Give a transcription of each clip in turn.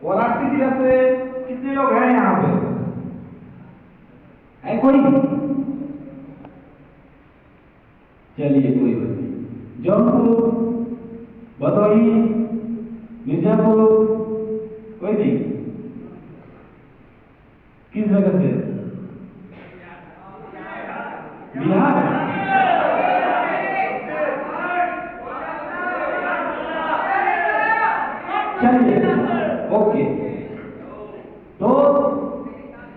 वाराणसी जिले से कितने लोग हैं यहाँ पे? है कोई? चलिए कोई बात नहीं। जौनपुर, भदोही, मिर्जापुर, कोई नहीं? किस जगह से? बिहार। चलिए ओके। तो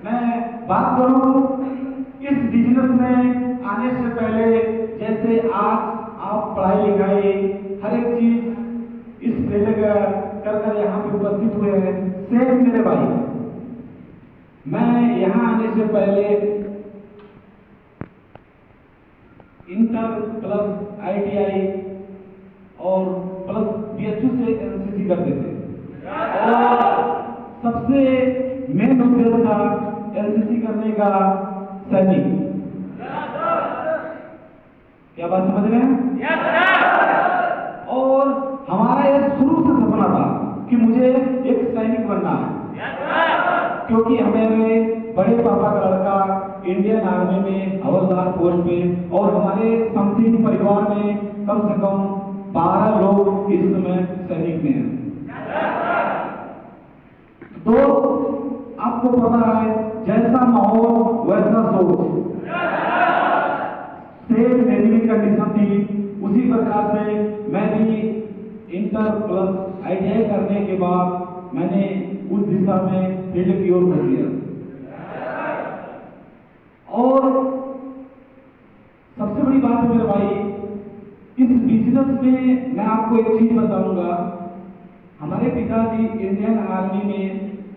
मैं बात करूं इस बिजनेस में आने से पहले, जैसे आज आप पढ़ाई लिखाई हर एक चीज इस फील्ड कर कर यहाँ पे उपस्थित हुए हैं, सेम मेरे भाई, मैं यहाँ आने से पहले इंटर प्लस ITI और प्लस BHU से NCC करते थे और सबसे मेन उद्देश्य था NCC करने का सैनिक। क्या बात समझ रहे हैं? और हमारा यह शुरू से सपना था कि मुझे एक सैनिक बनना है, क्योंकि हमारे बड़े पापा का लड़का इंडियन आर्मी में हवलदार पोस्ट पे, और हमारे समथिंग परिवार में कम से कम 12 लोग इस समय सैनिक में हैं। तो आपको पता है, जैसा माहौल वैसा सोच, सेम मेरी भी कंडीशन थी। उसी प्रकार से मैं भी इंटर प्लस ITI करने के बाद मैंने उस दिशा में फील्ड की ओर बढ़ लिया। और सबसे बड़ी बात है मेरे भाई, इस बिजनेस में मैं आपको एक चीज बताऊंगा। हमारे पिताजी इंडियन आर्मी में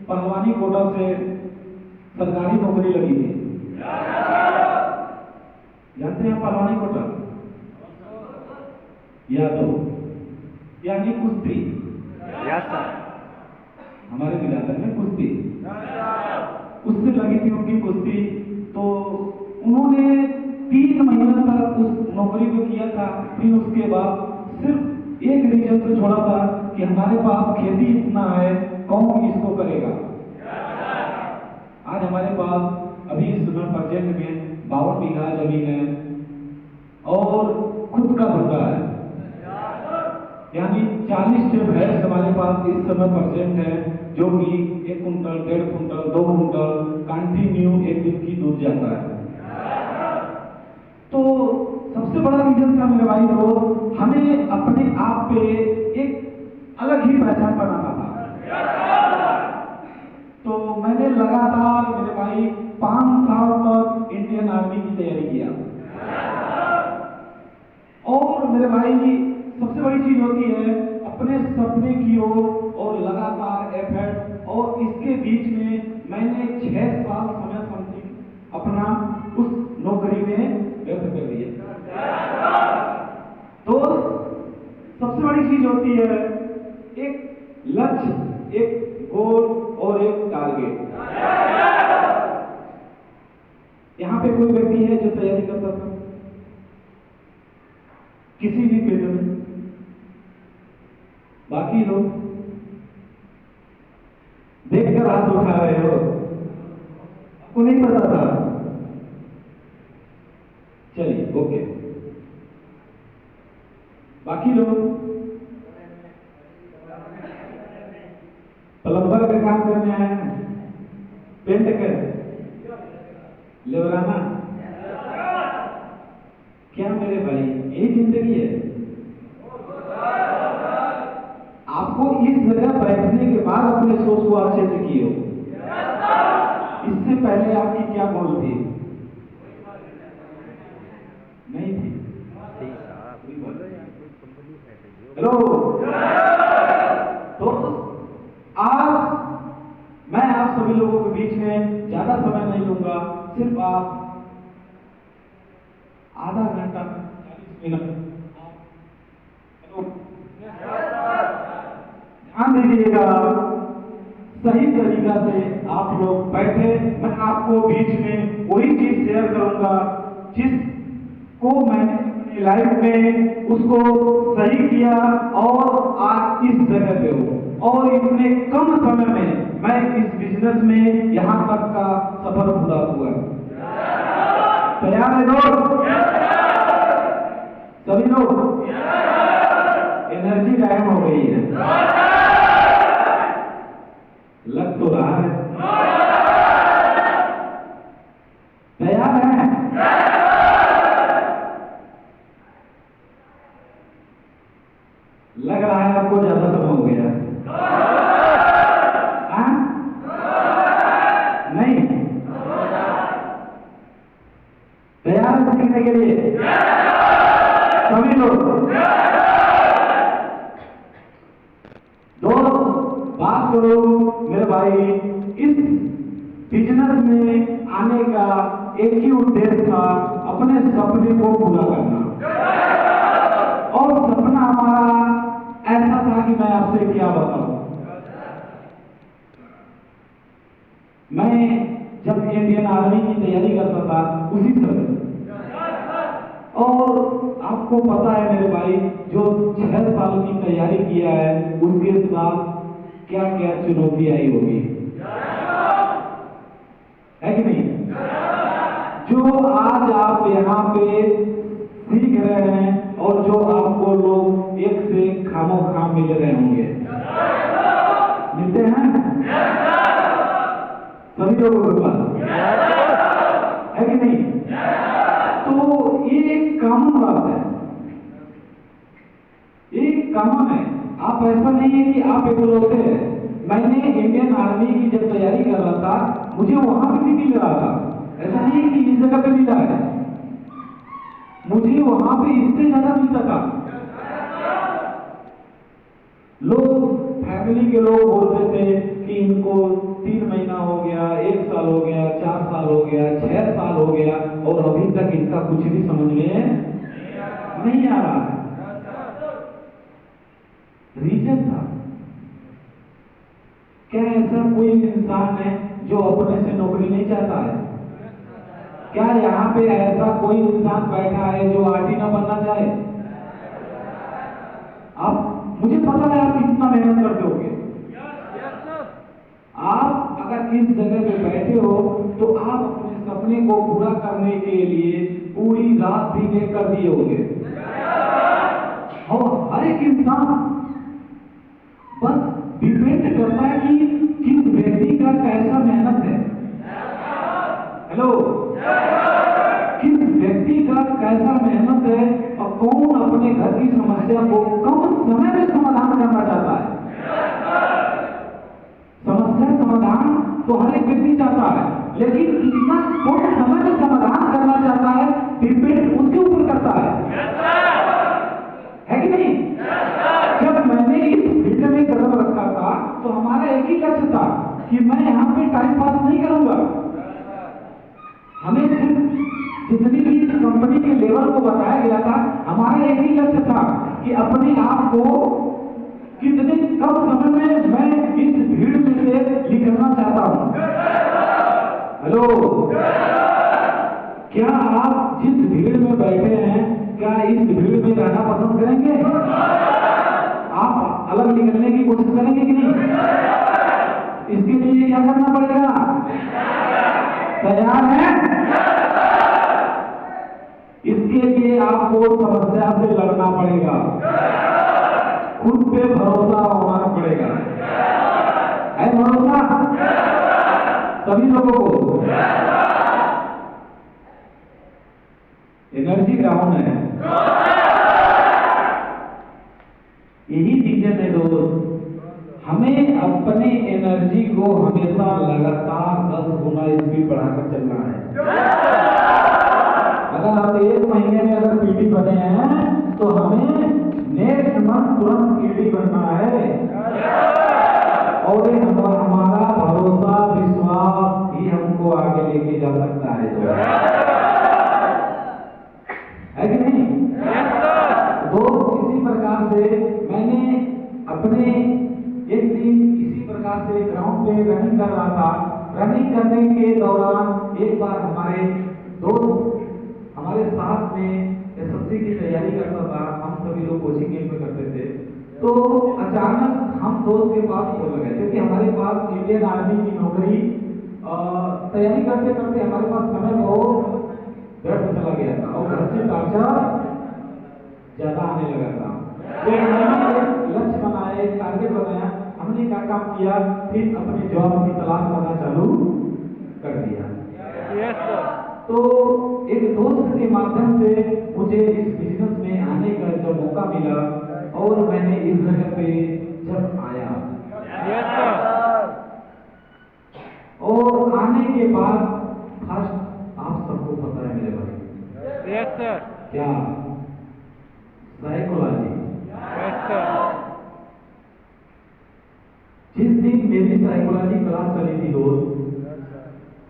पहलवानी कोटा से सरकारी नौकरी लगी थी। जानते हैं पहलवानी कोटा? यादव यानी कुश्ती। हमारे विरासत में कुश्ती, उससे लगी थी उनकी कुश्ती। तो उन्होंने 3 महीने तक उस नौकरी को किया था। फिर उसके बाद सिर्फ एक रीजन से छोड़ा था कि हमारे पास खेती इतना है, कौन इसको करेगा। आज हमारे पास अभी इस समय प्रेजेंट में 52 बीघा जमीन है और खुद का धंधा है, यानी 40 से भैंस हमारे पास इस समय प्रेजेंट है, जो कि 1 कुंटल, 1.5 कुंटल, 2 कुंटल कंटिन्यू एक दिन की दूध जाता है। तो सबसे बड़ा रीजन था मेरे भाई दोस्त, हमें अपने आप पे एक अलग ही पहचान बनाना था। तो मैंने लगातार मेरे भाई 5 साल तक इंडियन आर्मी की तैयारी किया। और मेरे भाई सबसे बड़ी चीज होती है अपने सपने की ओर और लगातार एफर्ट, और इसके बीच में मैंने 6 साल समय समथिंग अपना उस नौकरी में व्यक्त कर दिया। तो सबसे बड़ी चीज होती है एक लक्ष्य, एक गोल और एक टारगेट। यहाँ पे कोई व्यक्ति है जो तैयारी करता था किसी भी फील्ड में? बाकी लोग देखकर हाथ उठा रहे हो, आपको नहीं पता था? चलिए ओके। बाकी लोग प्लम्बर का काम करने आए हैं, पेंट कर, लेवराना। क्या मेरे भाई यही जिंदगी है? आपको इस जगह बैठने के बाद अपने सोच को आप चेंज किए हो। इससे पहले आपकी क्या गोल थी? नहीं थी? हेलो। तो आज मैं आप सभी लोगों के बीच में ज्यादा समय नहीं लूंगा, सिर्फ आप आधा घंटा 40 मिनट ध्यान दीजिएगा। सही तरीका से आप लोग बैठे, मैं आपको बीच में वही चीज शेयर करूंगा जिसको मैंने अपनी लाइफ में उसको सही किया और आज इस जगह पे हो और इतने कम समय में मैं इस बिजनेस में यहाँ तक का सफर पूरा हुआ। तैयार है लोग? सभी लोग? एनर्जी गायब हो गई है, लग तो रहा है। तैयार है? लग रहा है आपको ज्यादा समय हो गया। नहीं? तैयार है सीखने के लिए सभी लोग? बात करो मेरे भाई, इस बिजनेस में आने का एक ही उद्देश्य था, अपने सपने को पूरा करना। और सपना हमारा ऐसा था कि मैं आपसे क्या बताऊं। मैं जब इंडियन आर्मी की तैयारी करता था उसी समय, और आपको पता है मेरे भाई, जो 6 साल की तैयारी किया है उसके साथ क्या क्या चुनौती आई होगी, है कि नहीं? जो आज आप यहाँ पे सीख रहे हैं और जो आपको लोग एक से खामोखा मिल रहे होंगे, मिलते हैं सभी लोगों के पास, है कि नहीं? तो ये एक कॉमन बात है, एक कॉमन है। आप ऐसा नहीं है कि आप इकलौते हैं। मैंने इंडियन आर्मी की जब तैयारी कर रहा था मुझे वहां पे भी मिल रहा था, ऐसा नहीं है कि इस जगह पे मिला है, मुझे वहां पे इससे ज्यादा मिलता था। लोग, फैमिली के लोग बोलते थे कि इनको 3 महीना हो गया, 1 साल हो गया, 4 साल हो गया, 6 साल हो गया और अभी तक इनका कुछ भी समझ में नहीं आ रहा है। रीजन था क्या? ऐसा कोई इंसान है जो अपने से नौकरी नहीं चाहता है? क्या यहाँ पे ऐसा कोई इंसान बैठा है जो आरटी ना बनना चाहे? आप, मुझे पता है आप कितना मेहनत करते होंगे। आप अगर इस जगह पे बैठे हो तो आप अपने सपने को पूरा करने के लिए पूरी रात दिन एक कर दिए होंगे। और हर एक इंसान बस डिपेंड करता है कि किस व्यक्ति का कैसा मेहनत है। हेलो, किस व्यक्ति का कैसा मेहनत है और कौन अपने घर की समस्या को कम समय में समाधान करना चाहता है। समस्या समाधान तो हर एक व्यक्ति चाहता है, लेकिन कितना कौन समय में समाधान करना चाहता है डिपेंड उसके ऊपर करता है कि नहीं? जब मैंने इस फील्ड में कदम रखा था तो हमारा एक ही लक्ष्य था कि मैं यहाँ पे टाइम पास नहीं करूंगा। हमें सिर्फ जितनी भी इस कंपनी के लेवल को बताया गया था, हमारा एक ही लक्ष्य था कि अपने आप को कितने कम समय में मैं इस भीड़ में से निकलना चाहता हूं। हेलो, क्या आप जिस भीड़ में बैठे हैं, क्या इस भीड़ में रहना पसंद करेंगे? आप अलग निकलने की कोशिश करेंगे कि नहीं? इसके लिए क्या करना पड़ेगा? तैयार है? इसके लिए आपको समस्या से लड़ना पड़ेगा, खुद पे भरोसा होना पड़ेगा। है भरोसा सभी लोगों को? एनर्जी डाउन है, यही रीजन है दोस्त। हमें अपने एनर्जी को हमेशा लगातार 10 गुना स्पीड बढ़ाकर चलना है। अगर आप 1 महीने में अगर पीडी बने हैं तो हमें नेक्स्ट मंथ तुरंत ईडी बनना है। और ये हमारा भरोसा, विश्वास ही हमको आगे लेके जा सकता है कि नहीं? तो इसी प्रकार से मैंने अपने एक दिन इसी प्रकार से ग्राउंड पे रनिंग कर रहा था। रनिंग करने के दौरान एक बार हमारे दोस्त हमारे साथ में एसएससी की तैयारी करता था, हम सभी लोग कोचिंग में करते थे। तो अचानक हम दोस्त के पास फोन लगाए, क्योंकि हमारे पास इंडियन आर्मी की नौकरी तैयारी करते करते हमारे पास समय बहुत व्यर्थ चला गया था और घर से टार्चर ज्यादा आने लगा था। तो हमने एक लक्ष्य बनाया, एक टारगेट बनाया, हमने क्या काम किया, फिर अपने जॉब की तलाश करना चालू कर दिया। Yes sir. तो एक दोस्त के माध्यम से मुझे इस बिजनेस में आने का जब मौका मिला और मैंने इस जगह पे जब आया, यस सर। और आने के बाद फर्स्ट आप सबको पता है मेरे भाई, यस सर। क्या साइकोलॉजी। Yes sir. जिस दिन मेरी साइकोलॉजी क्लास चली थी दोस्त,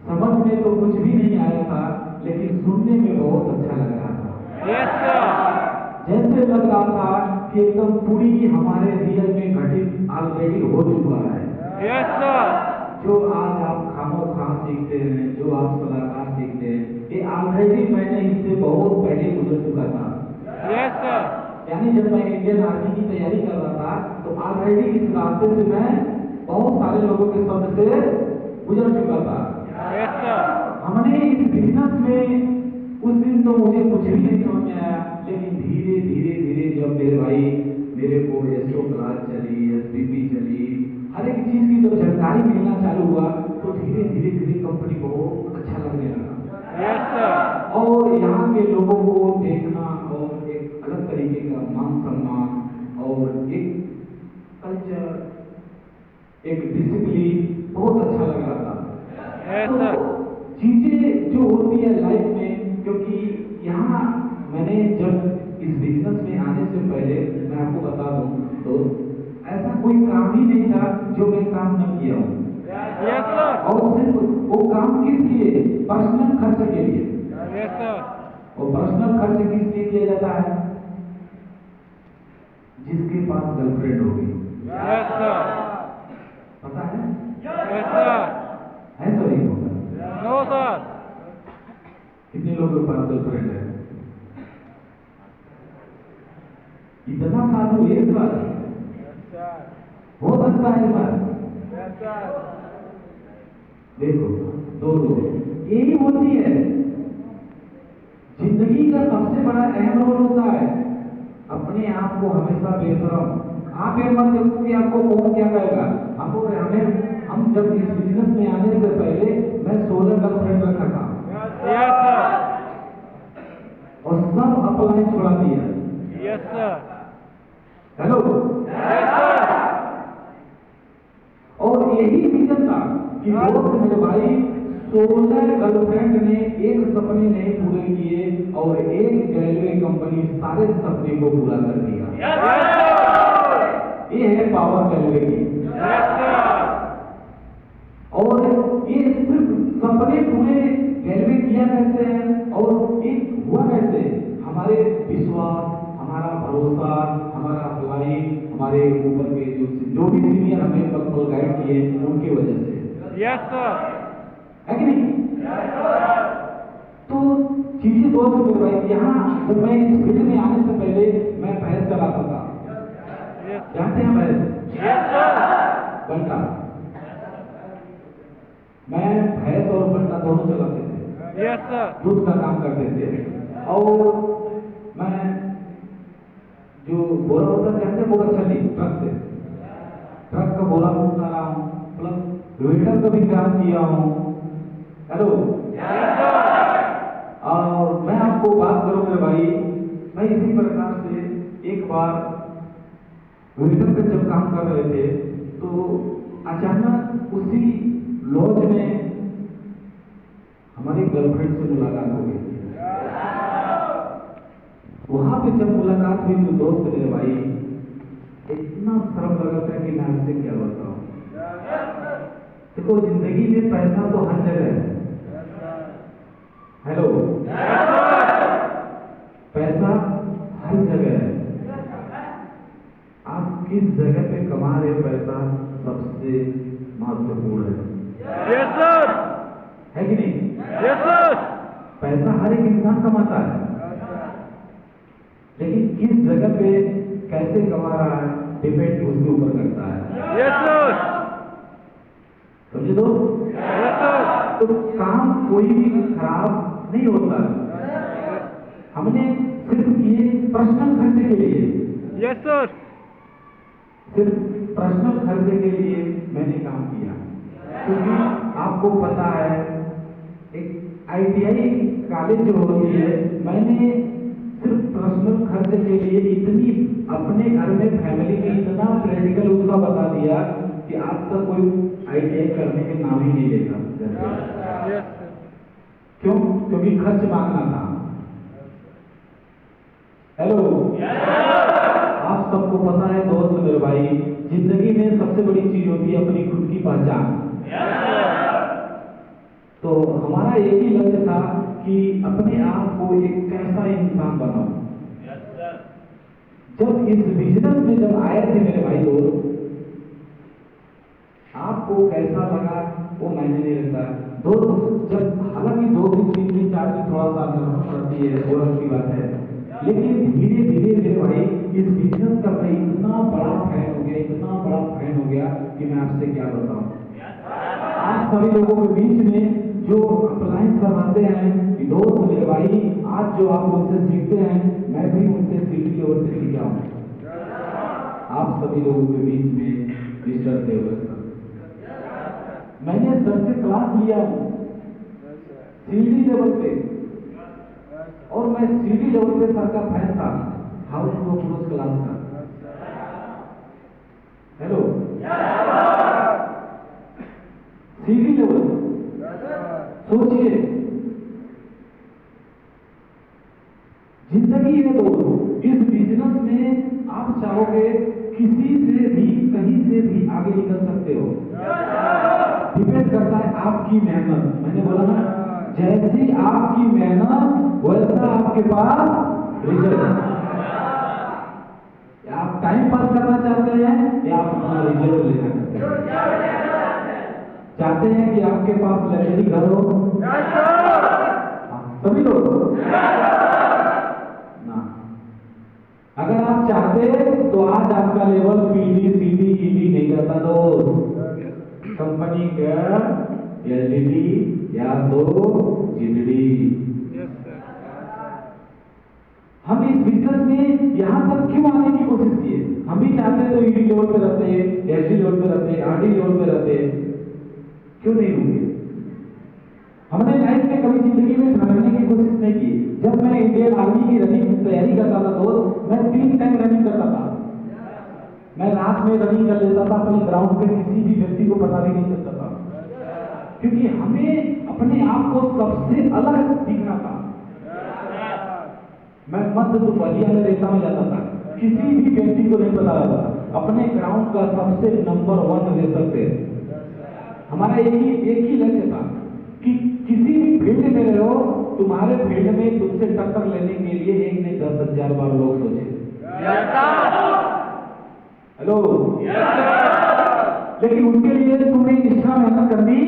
समझ में तो कुछ भी नहीं आया था, लेकिन सुनने में बहुत अच्छा लग रहा था। Yes sir. जैसे लग रहा था कि एकदम पूरी हमारे रियल में घटित ऑलरेडी हो चुका है। Yes sir. जो आज आप खामोखा सीखते हैं, जो आप सलाहकार सीखते हैं, ये ऑलरेडी मैंने इससे बहुत पहले गुजर चुका था। Yes sir. यानी जब मैं इंडियन आर्मी की तैयारी कर रहा था, तो ऑलरेडी इस रास्ते से मैं बहुत सारे लोगों के शब्द से गुजर चुका था। Yes sir. हमने इस बिजनेस में उस दिन तो मुझे कुछ भी नहीं समझ में आया, लेकिन धीरे धीरे धीरे जब मेरे भाई मेरे को एसओ क्लास चली, एसपीपी चली, हर एक चीज की जब जानकारी मिलना चालू हुआ, तो धीरे धीरे धीरे कंपनी को अच्छा लगने लगा। Yes sir. और यहाँ के लोगों को देखना और एक अलग तरीके का मान सम्मान और एक कल्चर, एक डिसिप्लिन बहुत अच्छा लग रहा था। यस तो सर। चीजें जो होती है लाइफ में, क्योंकि यहाँ मैंने जब इस बिजनेस में आने से पहले मैं आपको बता दूं तो ऐसा कोई काम ही नहीं था जो मैं काम न किया हूँ। Yes sir. और सिर्फ वो काम किस लिए? पर्सनल खर्च के लिए। Yes sir. और पर्सनल खर्च किस लिए किया जाता है? जिसके पास गर्लफ्रेंड होगी। Yes sir. पता है? Yes sir. है तो नहीं होगा? No sir. कितने लोगों के पास गर्लफ्रेंड है? इतना साधु एक बार हो सकता है सर। देखो दोस्तों, यही होती है जिंदगी का सबसे बड़ा अहम रोल होता है अपने आप को हमेशा बेशरम। आप ये मत देखो कि आपको कौन क्या कहेगा। हमको हम जब इस बिजनेस में आने से पहले मैं 16 गर्लफ्रेंड रखा था। Yes sir. और सब अपलाइन छोड़ा दिया। Yes sir. Hello. Yes sir. और यही रीजन था कि दोस्त मेरे भाई 16 गर्लफ्रेंड ने एक सपने नहीं पूरे किए और एक रेलवे कंपनी सारे सपने को पूरा कर दिया। ये है पावर रेलवे की। और ये सिर्फ सपने पूरे रेलवे किया कैसे है और ये हुआ कैसे? हमारे विश्वास, हमारा भरोसा, हमारा अप्लाई, हमारे ऊपर के जो भी सीनियर हमें पल पल गाइड किए उनकी वजह से। Yes sir. है कि नहीं? तो चीजें दोस्त मेरे भाई, यहाँ जब मैं इस फील्ड में आने से पहले मैं भैंस चलाता था। जानते हैं भैंस? Yes sir. बंटा। मैं भैंस और बंटा दोनों चलाते थे। Yes sir. दूध का काम करते थे। और मैं जो बोरा होता जानते हैं, बोरा छली ट्रक से, ट्रक का बोरा उठा रहा हूँ, प्लस वेटर का भी काम किया हूँ। हेलो। और मैं आपको बात करूं मेरे भाई, मैं इसी प्रकार से एक बार वेटर का जब काम कर रहे थे, तो अचानक उसी लॉज में हमारी गर्लफ्रेंड से मुलाकात हो गई। वहां पे जब मुलाकात हुई तो दोस्त मेरे भाई इतना शर्म लगा था कि मैं आपसे क्या बताऊं। देखो जिंदगी में पैसा तो हर जगह है। हेलो। पैसा हर जगह है। आप किस जगह पे कमा रहे हो पैसा सबसे महत्वपूर्ण है। Yes sir. है कि नहीं? Yes sir. पैसा हर एक इंसान कमाता है, लेकिन किस जगह पे कैसे कमा रहा है डिपेंड उसके ऊपर करता है। Yes, sir. समझे दोस्त? Yes, sir. तो काम कोई भी खराब नहीं होता है। हमने सिर्फ किए पर्सनल खर्चे के लिए, Yes, sir. सिर्फ पर्सनल खर्चे के लिए मैंने काम किया, क्योंकि आपको पता है एक ITI कॉलेज जो होती है, मैंने सिर्फ पर्सनल खर्चे के लिए इतनी अपने घर में फैमिली में इतना प्रैक्टिकल उसका बता दिया कि आज तक कोई ITI करने के नाम ही नहीं लेगा। Yes, sir. क्यों? क्योंकि खर्च मांगना था। हेलो, आप सबको पता है दोस्त मेरे भाई, जिंदगी में सबसे बड़ी चीज होती है अपनी खुद की पहचान। तो हमारा एक ही लक्ष्य था कि अपने आप को एक कैसा इंसान बनाऊं। जब इस बिजनेस में जब आए थे मेरे भाई दोस्त, आपको कैसा लगा वो मैंने नहीं रखा दोस्त। जब हालांकि 2 दिन 3 दिन 4 दिन थोड़ा सा जरूरत पड़ती है, वो अलग की बात है, लेकिन धीरे धीरे मेरे भाई इस बिजनेस का मैं इतना बड़ा फैन हो गया, इतना बड़ा फैन हो गया कि मैं आपसे क्या बताऊं। आप सभी लोगों के बीच में जो अप्लायंस करवाते हैं कि दोस्त मेरे भाई, आज जो आप उनसे सीखते हैं मैं भी उनसे सिटी लेवल पे सीखा हूं। आप सभी लोगों के बीच में मिस्टर देवर सर, मैंने सर से क्लास लिया हूं सीडी लेवल पे, और मैं सीडी लेवल पे सर का फैन था, हाउ टू अप्रोच क्लास का। हेलो, सीडी लेवल सोचिए, जिंदगी है दोस्त, इस बिजनेस में आप चाहोगे किसी से भी कहीं से भी आगे निकल सकते हो। डिपेंड करता है आपकी मेहनत। मैंने बोला ना, जैसी आपकी मेहनत वैसा आपके पास रिजल्ट। आप टाइम पास करना चाहते हैं या आप अपना रिजल्ट लेना चाहते हैं कि आपके पास लग्जरी घर हो? सभी लोग ना, अगर आप चाहते तो आज आपका लेवल PD CD ED नहीं रहता दोस्त। कंपनी का LDD या तो GDD। Yes, sir. हम इस बिजनेस में यहाँ तक क्यों आने की कोशिश किए? हम भी चाहते तो ED लेवल पे रहते, SD लेवल पे रहते, RD लेवल पे रहते, क्यों नहीं रुके? हमने लाइफ में कभी जिंदगी में भागने की कोशिश नहीं की। जब मैं इंडियन आर्मी की रनिंग की तैयारी करता था दोस्त, मैं 3 टाइम रनिंग करता था। मैं रात में रनिंग कर लेता था अपने ग्राउंड पे, किसी भी व्यक्ति को पता भी नहीं चलता था, क्योंकि हमें अपने आप को सबसे अलग दिखना था। मैं मध्य दोपहरिया में रेता में जाता था, किसी भी व्यक्ति को नहीं पता रहता, अपने ग्राउंड का सबसे नंबर 1 रेसर थे। हमारा एक ही लक्ष्य था कि किसी भी फील्ड में रहो, तुम्हारे फील्ड में तुमसे टक्कर लेने के लिए 1 नहीं 10,000 बार लोग सोचे। हेलो, लेकिन उसके लिए तुम्हें एक्स्ट्रा मेहनत करनी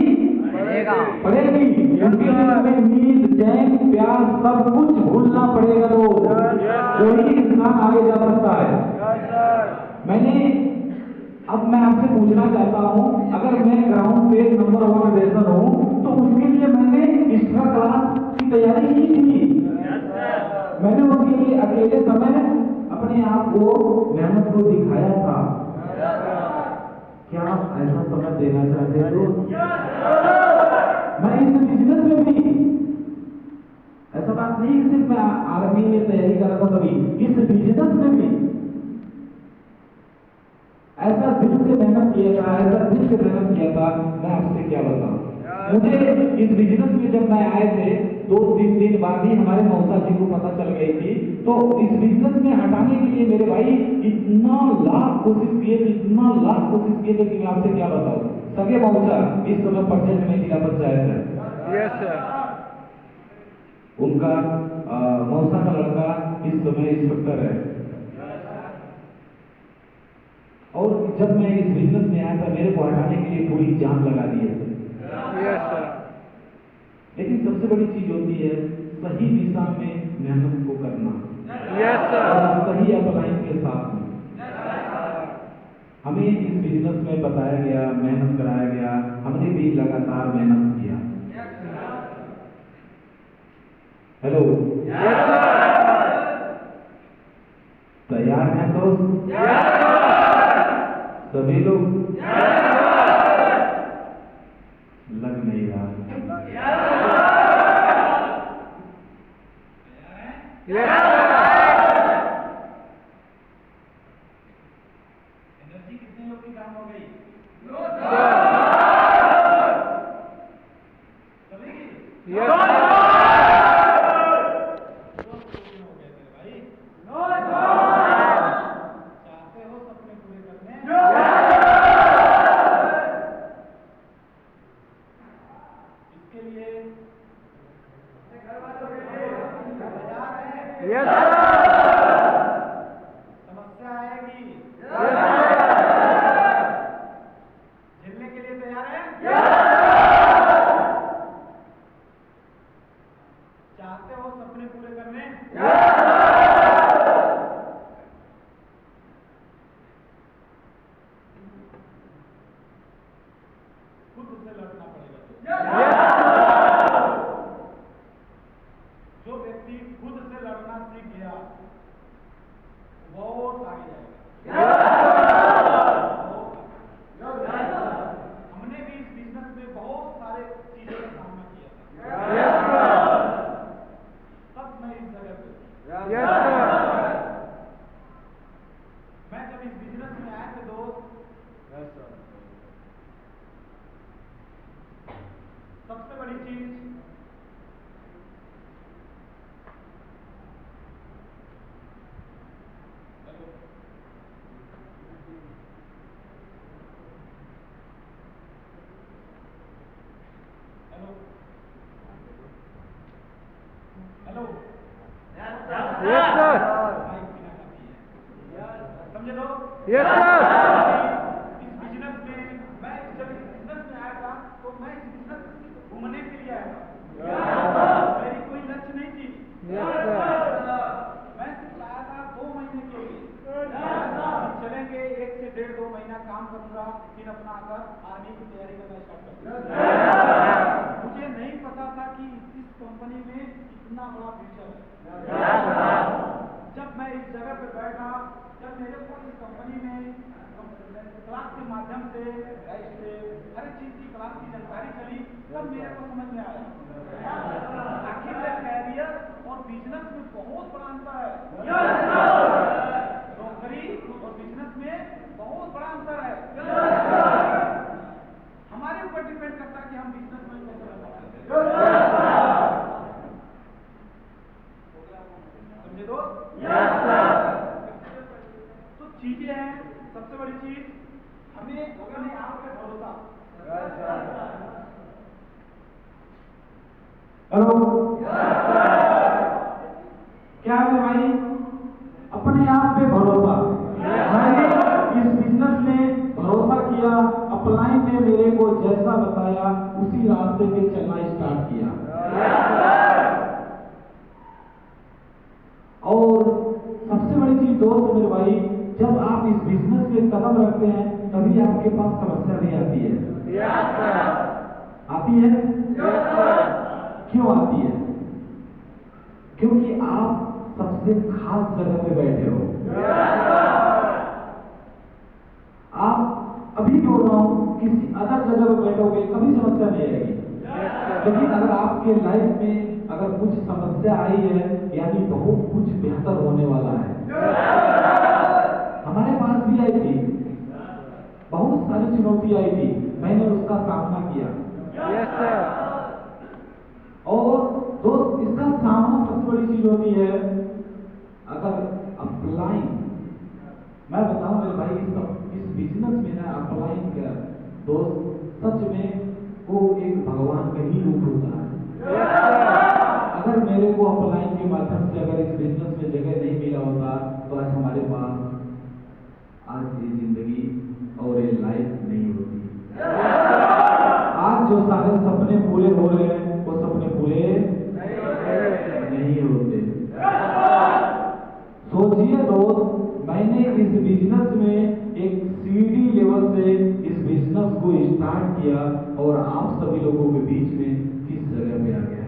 पड़ेगी। उसके लिए तुम्हें नींद, चैन, प्यास सब कुछ भूलना पड़ेगा। तो कोई इंसान आगे जा सकता है। अब मैं आपसे पूछना चाहता हूं, अगर मैं ग्राउंड पे नंबर 1 रेसर हूं तो उसके लिए मैंने एक्स्ट्रा क्लास की तैयारी की थी। मैंने उसके लिए अकेले समय अपने आप को मेहनत को दिखाया था। क्या आप ऐसा समय देना चाहते हो? मैं इस बिजनेस में भी, ऐसा बात नहीं कि सिर्फ मैं आर्मी में तैयारी कर रहा था तभी, इस बिजनेस में भी ऐसा दिल से मेहनत किया था, ऐसा दिल से मेहनत किया था, मैं आपसे क्या बताऊं। मुझे इस बिजनेस में जब मैं आए थे 2-3 दिन बाद ही हमारे मौसा जी को पता चल गई थी। तो इस बिजनेस में हटाने के लिए मेरे भाई इतना लाख कोशिश किए थे, इतना लाख कोशिश किए थे कि मैं आपसे क्या बताऊं। सगे मौसा इस समय प्रेजेंट में जिला पंचायत है। Yes, sir. उनका मौसा का लड़का इस समय इंस्पेक्टर है। और जब मैं इस बिजनेस में आया था, मेरे को हटाने के लिए पूरी जान लगा दी है। Yes, sir. लेकिन सबसे बड़ी चीज होती है सही दिशा में मेहनत को करना। Yes, sir. और सही अपलाइन के साथ में हमें इस बिजनेस में बताया गया, मेहनत कराया गया, हमने भी लगातार मेहनत किया। Hello, Yes, sir. तैयार हैं दोस्त? Yes, sir. सभी लोग? Yes, sir. लग नहीं रहा। Yes, sir. एनर्जी कितने लोग की काम हो गई? Sir. सभी की? Yes, sir. चाहते हो सपने पूरे करने? इसके लिए तैयार हैं? Yes, sir. समस्या आएगी, Yes, sir. झेलने के लिए तैयार हैं? चाहते हो सपने पूरे करने? खुद से लड़ना पड़ेगा। जो व्यक्ति खुद से लड़ना सीख गया बहुत आगे जाएगा। हमने भी इस बिजनेस में बहुत सारे चीजों का सामना किया था। Yes, sir. तब मैं इस जगह पे Yes, sir. मैं जब इस बिजनेस में आया थे दोस्त, सबसे बड़ी चीज hello hello Yes, sir. Mike बिना काफी है, समझे लोग? Yes, sir. इस बिजनेस में मैं जब इस बिजनेस में आया था तो मैं इस बिजनेस में सिर्फ घूमने के लिए आया था। मेरी कोई लक्ष्य नहीं थी। Yes, sir. मैं सिर्फ आया था 2 महीने के लिए। चलेंगे 1 से 1.5-2 महीना काम करूंगा, फिर अपना आकर आर्मी की तैयारी करना स्टार्ट करूंगा। मुझे नहीं पता था कि इस कंपनी में इतना बड़ा फ्यूचर है। जब मैं इस जगह पे बैठा, जब मेरे को इस कंपनी में क्लास के माध्यम से हर चीज की क्लास की जानकारी चली, तब मेरे को समझ में आया आखिर कैरियर और बिजनेस में बहुत बड़ा अंतर है। नौकरी और बिजनेस में बहुत बड़ा अंतर है। हमारे ऊपर डिपेंड करता है कि हम बिजनेस में कैसे रहना समझे दोस्त? तो चीजें हैं, सबसे बड़ी चीज हमें अपने आप पे भरोसा। हेलो, क्या है भाई? अपने आप पे भरोसा। मैंने इस बिजनेस में भरोसा किया, अपलाइन ने मेरे को जैसा बताया उसी रास्ते पे चलना स्टार्ट किया। और सबसे बड़ी चीज दोस्त मेरे भाई, जब आप इस बिजनेस में कदम रखते हैं तभी आपके पास समस्या भी आती है। Yes, sir. आती है? Yes, sir. क्यों आती है? क्योंकि आप सबसे खास जगह पे बैठे हो। आप अभी बोल रहा हूं, किसी अदर जगह पे बैठोगे कभी समस्या नहीं आएगी। लेकिन अगर आपके लाइफ में अगर कुछ समस्या आई है, यानी बहुत कुछ बेहतर होने वाला है। हमारे पास भी आई थी, बहुत सारी चुनौती आई थी, मैंने उसका सामना किया। Yes, sir. और दोस्त इसका सामना सबसे बड़ी चीज होती है, अगर अपलाइन, मैं बताऊं मेरे भाई, इस बिजनेस में ना अपलाइन का दोस्त सच में वो एक भगवान का ही रूप होता है। Yes, sir. अगर मेरे को अपलाइन के माध्यम से अगर इस बिजनेस में जगह नहीं मिला होता तो आज हमारे पास आज ये जिंदगी और ये लाइफ नहीं होती। आज जो सारे सपने पूरे हो रहे हैं वो सपने पूरे नहीं होते। बिजनेस में एक सीढ़ी लेवल से इस बिजनेस को स्टार्ट किया और आप सभी लोगों के बीच में किस जगह पे आ गया।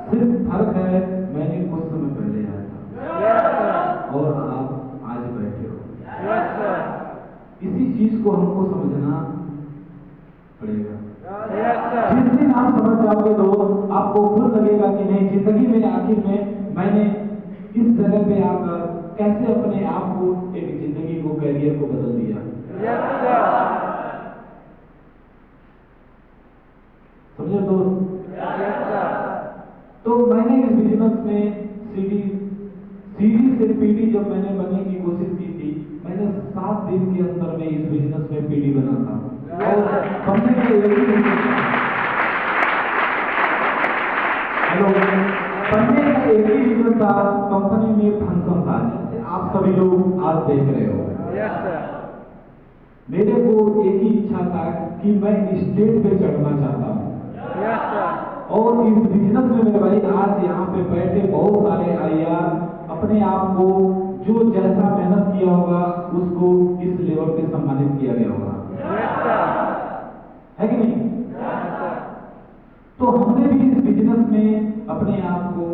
सिर्फ फर्क है, मैंने कुछ समय पहले आया था और आप आज बैठे हो। इसी चीज को हमको समझना पड़ेगा। जिस दिन आप समझ जाओगे तो आपको खुद लगेगा कि नहीं, जिंदगी में आखिर में मैंने इस जगह पे आकर कैसे अपने आप को, एक जिंदगी को, करियर को बदल दिया। समझे दोस्त? तो मैंने इस बिजनेस में सीढ़ी से पीढ़ी जब मैंने बनने की कोशिश की थी, मैंने 7 दिन के अंदर में इस बिजनेस में पीढ़ी बना था और बनने का एक ही रीजन था। हेलो, बनने का एक ही रीजन था, कंपनी में फंक्शन था, जैसे आप सभी लोग आज देख रहे हो। मेरे को एक ही इच्छा था कि मैं स्टेज पे चढ़ना चाहता हूँ और इस बिजनेस में मेरे भाई आज यहाँ पे बैठे बहुत सारे आईआर अपने आप को जो जैसा मेहनत किया होगा उसको इस लेवल पे सम्मानित किया गया होगा। है कि नहीं? तो हमने भी इस बिजनेस में अपने आप को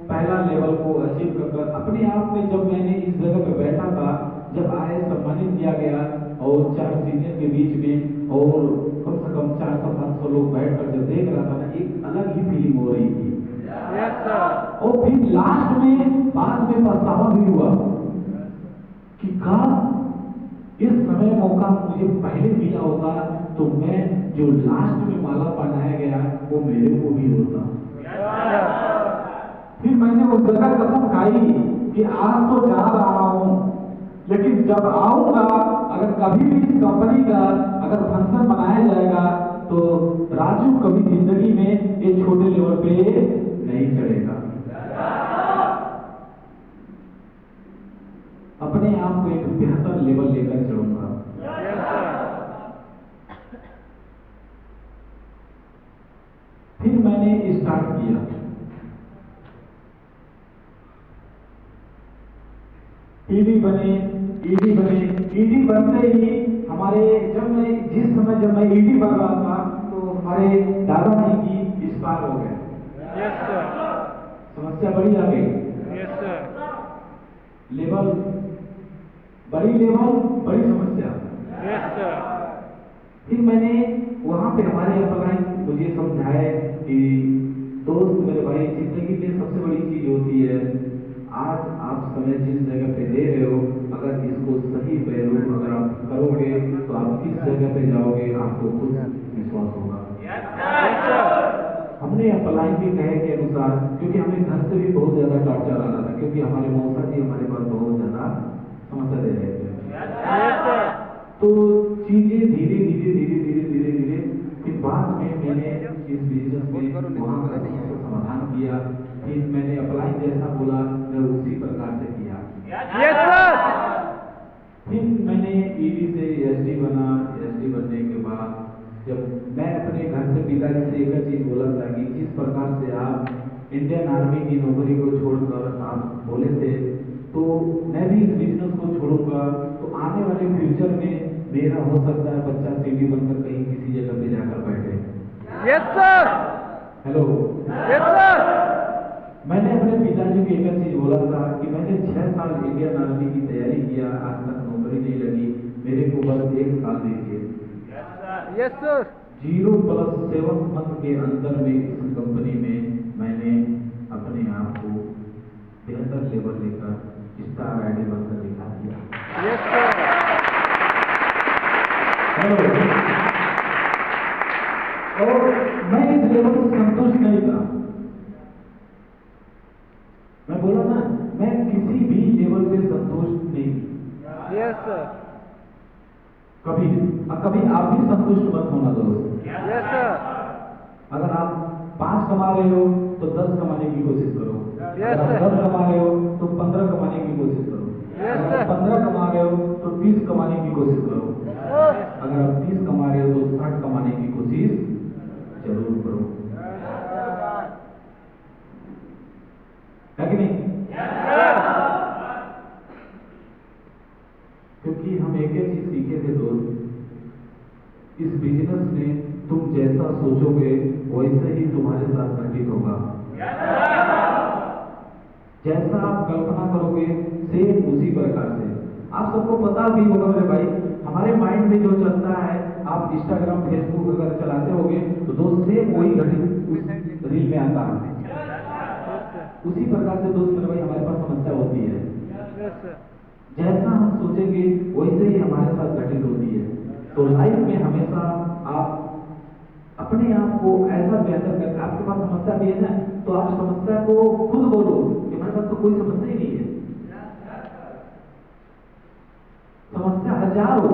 पहला लेवल को अचीव कर अपने आप में, जब मैंने इस जगह पे बैठा था, जब आए सम्मानित किया गया और 4 सीनियर के बीच में और कम से कम 400-500 लोग बैठकर जब देख रहा था ना, एक अलग ही फीलिंग हो रही थी। और फिर लास्ट में बाद में पछतावा भी हुआ कि काश इस समय मौका मुझे पहले मिला होता तो मैं जो लास्ट में माला पहनाया गया वो मेरे को भी होता। फिर मैंने उस जगह कसम खाई कि आज तो जा रहा हूं, लेकिन जब आऊंगा, अगर कभी भी इस कंपनी का अगर फंक्शन बनाया जाएगा तो राजू कभी जिंदगी में एक छोटे लेवल पे नहीं चढ़ेगा। अपने आप को एक बेहतर लेवल लेकर चलूंगा। फिर मैंने स्टार्ट किया। ईडी बने, ईडी बनते ही हमारे जब मैं ईडी बन रहा था तो हमारे दादाजी की एक्सपायर हो गए। समस्या बड़ी आ गई। लेवल बड़ी समस्या। फिर मैंने वहां पे हमारे अपलाइन मुझे समझाए कि दोस्त मेरे भाई, जिंदगी में सबसे बड़ी चीज होती है, आज आप समय जिस जगह पे दे रहे हो, अगर इसको सही वैल्यू अगर आप करोगे तो आप किस जगह पे जाओगे आपको खुद विश्वास होगा। हमने अपलाइन के कहे के अनुसार, क्योंकि हमें घर से भी बहुत ज्यादा टॉर्चर आ रहा था, क्योंकि हमारे मौसा जी हमारे पास बहुत ज्यादा समस्या दे रहे थे। तो चीजें धीरे धीरे फिर बाद में मैंने इस बिजनेस में वहां का समाधान किया। फिर मैंने अप्लाई जैसा बोला मैं उसी प्रकार से किया। फिर मैंने ईडी से एसडी बना। एसडी बनने के बाद जब मैं अपने घर से पिताजी से एक चीज बोला था कि जिस प्रकार से आप इंडियन आर्मी की नौकरी को छोड़कर आप बोले थे, तो मैं भी इस बिजनेस को छोड़ूंगा तो आने वाले फ्यूचर में मेरा हो सकता है बच्चा सीडी बनकर कहीं किसी जगह पे जाकर बैठे। Yes sir. Hello. Yes sir. मैंने अपने पिताजी को एक चीज बोला था कि मैंने 6 साल इंडियन आर्मी की तैयारी किया, आज तक नौकरी नहीं लगी, मेरे को बस 1 साल दीजिए। Yes sir. 0+7 मंथ के अंदर में इस कंपनी में मैंने अपने आप को बेहतर लेवल लेकर स्टार आईडी बनकर दिखा दिया। Yes sir. और मैं इस लेवल से संतुष्ट नहीं था। मैं बोला ना, मैं किसी भी लेवल पे संतुष्ट नहीं। Yes sir. कभी आप भी संतुष्ट मत होना दोस्त। Yes sir. अगर आप 5 कमा रहे हो तो 10 कमाने की कोशिश करो। यस अगर सर। 10 कमा रहे हो तो 15 कमाने की कोशिश करो। यस अगर सर। 15 कमा रहे हो तो 30 कमाने की कोशिश करो। अगर आप 30 कमा रहे हो तो 60 कमाने की कोशिश जरूर करो। है कि नहीं? इस बिजनेस में तुम जैसा सोचोगे वैसे ही तुम्हारे साथ घटित होगा। जैसा आप कल्पना करोगे सेम उसी प्रकार से। आप सबको पता भी होगा मेरे भाई, हमारे माइंड में जो चलता है, आप इंस्टाग्राम फेसबुक अगर चलाते होगे तो दोस्त सेम वही घटित उस रील में आता है। उसी प्रकार से दोस्त मेरे भाई हमारे पास समस्या होती है। जैसा हम सोचेंगे वैसे ही हमारे साथ घटित होती है। तो लाइफ में हमेशा आप अपने आप को ऐसा बेहतर करके, आपके पास समस्या भी है ना, तो आप समस्या को खुद बोलो कि मेरे पास तो कोई समस्या ही नहीं है। समस्या हजार हो,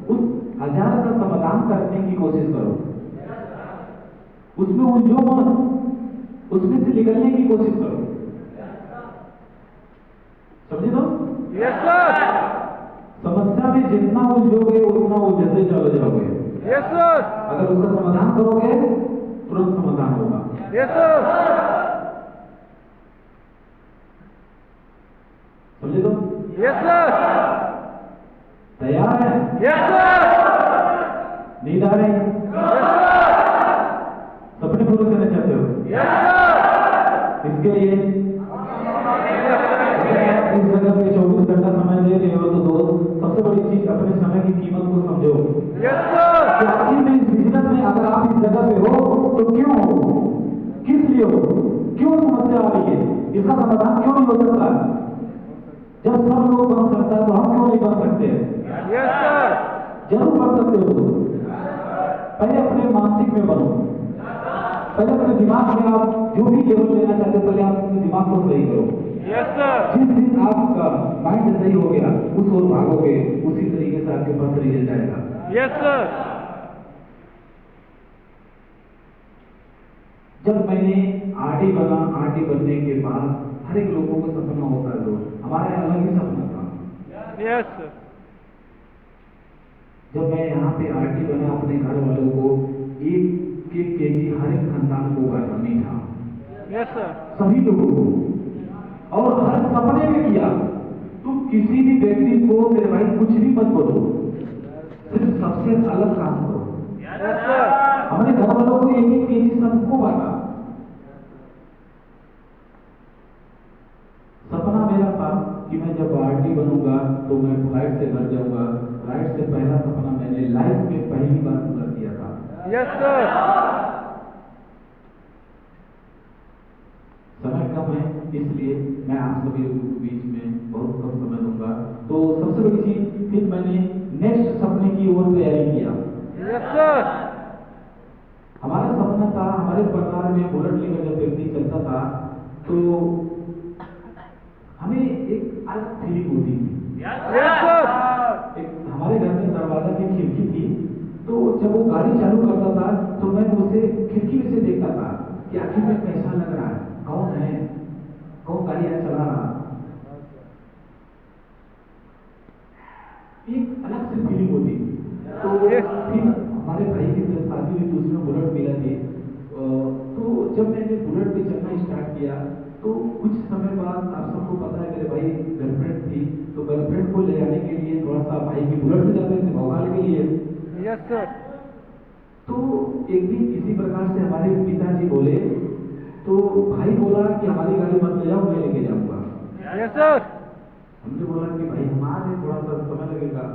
उस हजार का समाधान करने की कोशिश करो, उसमें उलझो मत, उसमें से निकलने की कोशिश करो। समझे दोस्त? Yes sir. समस्या में जितना उलझोगे उतना उलझते चले जाओगे। Yes sir. अगर उसका समाधान करोगे तुरंत समाधान होगा। Yes sir. समझे तो? Yes sir. तैयार है? Yes sir. नींद आ रही? Yes sir. सपने पूरे करना चाहते हो? Yes sir. इसके लिए इस जगह पे 24 घंटा समय दे रहे हो तो दोस्त सबसे बड़ी चीज अपने समय की कीमत को समझो। Yes sir. कि आखिर में इस बिजनेस में अगर आप इस जगह पे हो तो क्यों हो, किस लिए हो, क्यों समस्या आ रही है, इसका समाधान क्यों नहीं हो सकता? जब सब लोग बन सकता है तो हम क्यों नहीं बन सकते? Yes sir. जरूर बन सकते हो। पहले अपने मानसिक में बनो, पहले अपने दिमाग में आप जो भी लेवल लेना चाहते हो पहले आप अपने दिमाग को सही करो। Yes sir. जिस दिन आपका माइंड सही हो गया उस ओर भागोगे, उसी तरीके से आपके पास रिजल्ट आएगा। Yes sir. जब मैंने आरडी बना, आरडी बनने के बाद हर एक लोगों को सपना होता है, दोस्त हमारा अलग ही सपना था। Yes sir. जब मैं यहाँ पे आरडी बना, अपने घर वालों को एक केजी हर एक खानदान को बांटा मीठा, यस सर। सभी लोगों को, और हर सपने में किया। तुम किसी भी व्यक्ति को मेरे भाई कुछ भी मत बोलो, सिर्फ सबसे अलग काम करो। Yes sir. हमने घर वालों को एक एक केजी सबको बांटा। सपना मेरा था कि मैं जब आरडी बनूंगा तो मैं फ्लाइट से घर जाऊंगा। फ्लाइट से पहला सपना मैंने लाइफ में पहली बार पूरा किया था। Yes sir. समय कम है इसलिए मैं आप सभी लोगों के बीच में बहुत कम समय दूंगा। तो सबसे बड़ी चीज, फिर मैंने नेक्स्ट सपने की ओर तैयारी किया। Yes sir. हमारा सपना था, हमारे परिवार में बुलेट लेकर जब व्यक्ति चलता था तो हमें एक अलग फीलिंग होती थी। Yes sir. एक हमारे घर में दरवाजा की खिड़की थी, तो जब वो गाड़ी चालू करता था तो मैं उसे खिड़की में से देखता था कि आखिर में कैसा लग रहा है, कौन है, कौन गाड़ी चला रहा। एक अलग सी फीलिंग होती थी। तो फिर हमारे भाई की जब शादी हुई तो उसमें बुलेट मिला थी। तो जब मैंने बुलेट पे चलना स्टार्ट किया तो कुछ समय बाद, आप सबको पता है मेरे भाई गर्लफ्रेंड थी, तो गर्लफ्रेंड को ले जाने के लिए थोड़ा सा भाई की बुलेट से जाते थे भौकाल के लिए। Yes sir. तो एक दिन इसी प्रकार से हमारे पिताजी बोले, तो भाई बोला कि हमारी गाड़ी मत ले जाओ, मैं लेके जाऊंगा। Yes sir. हमने बोला कि भाई हमारे थोड़ा सा समय लगेगा,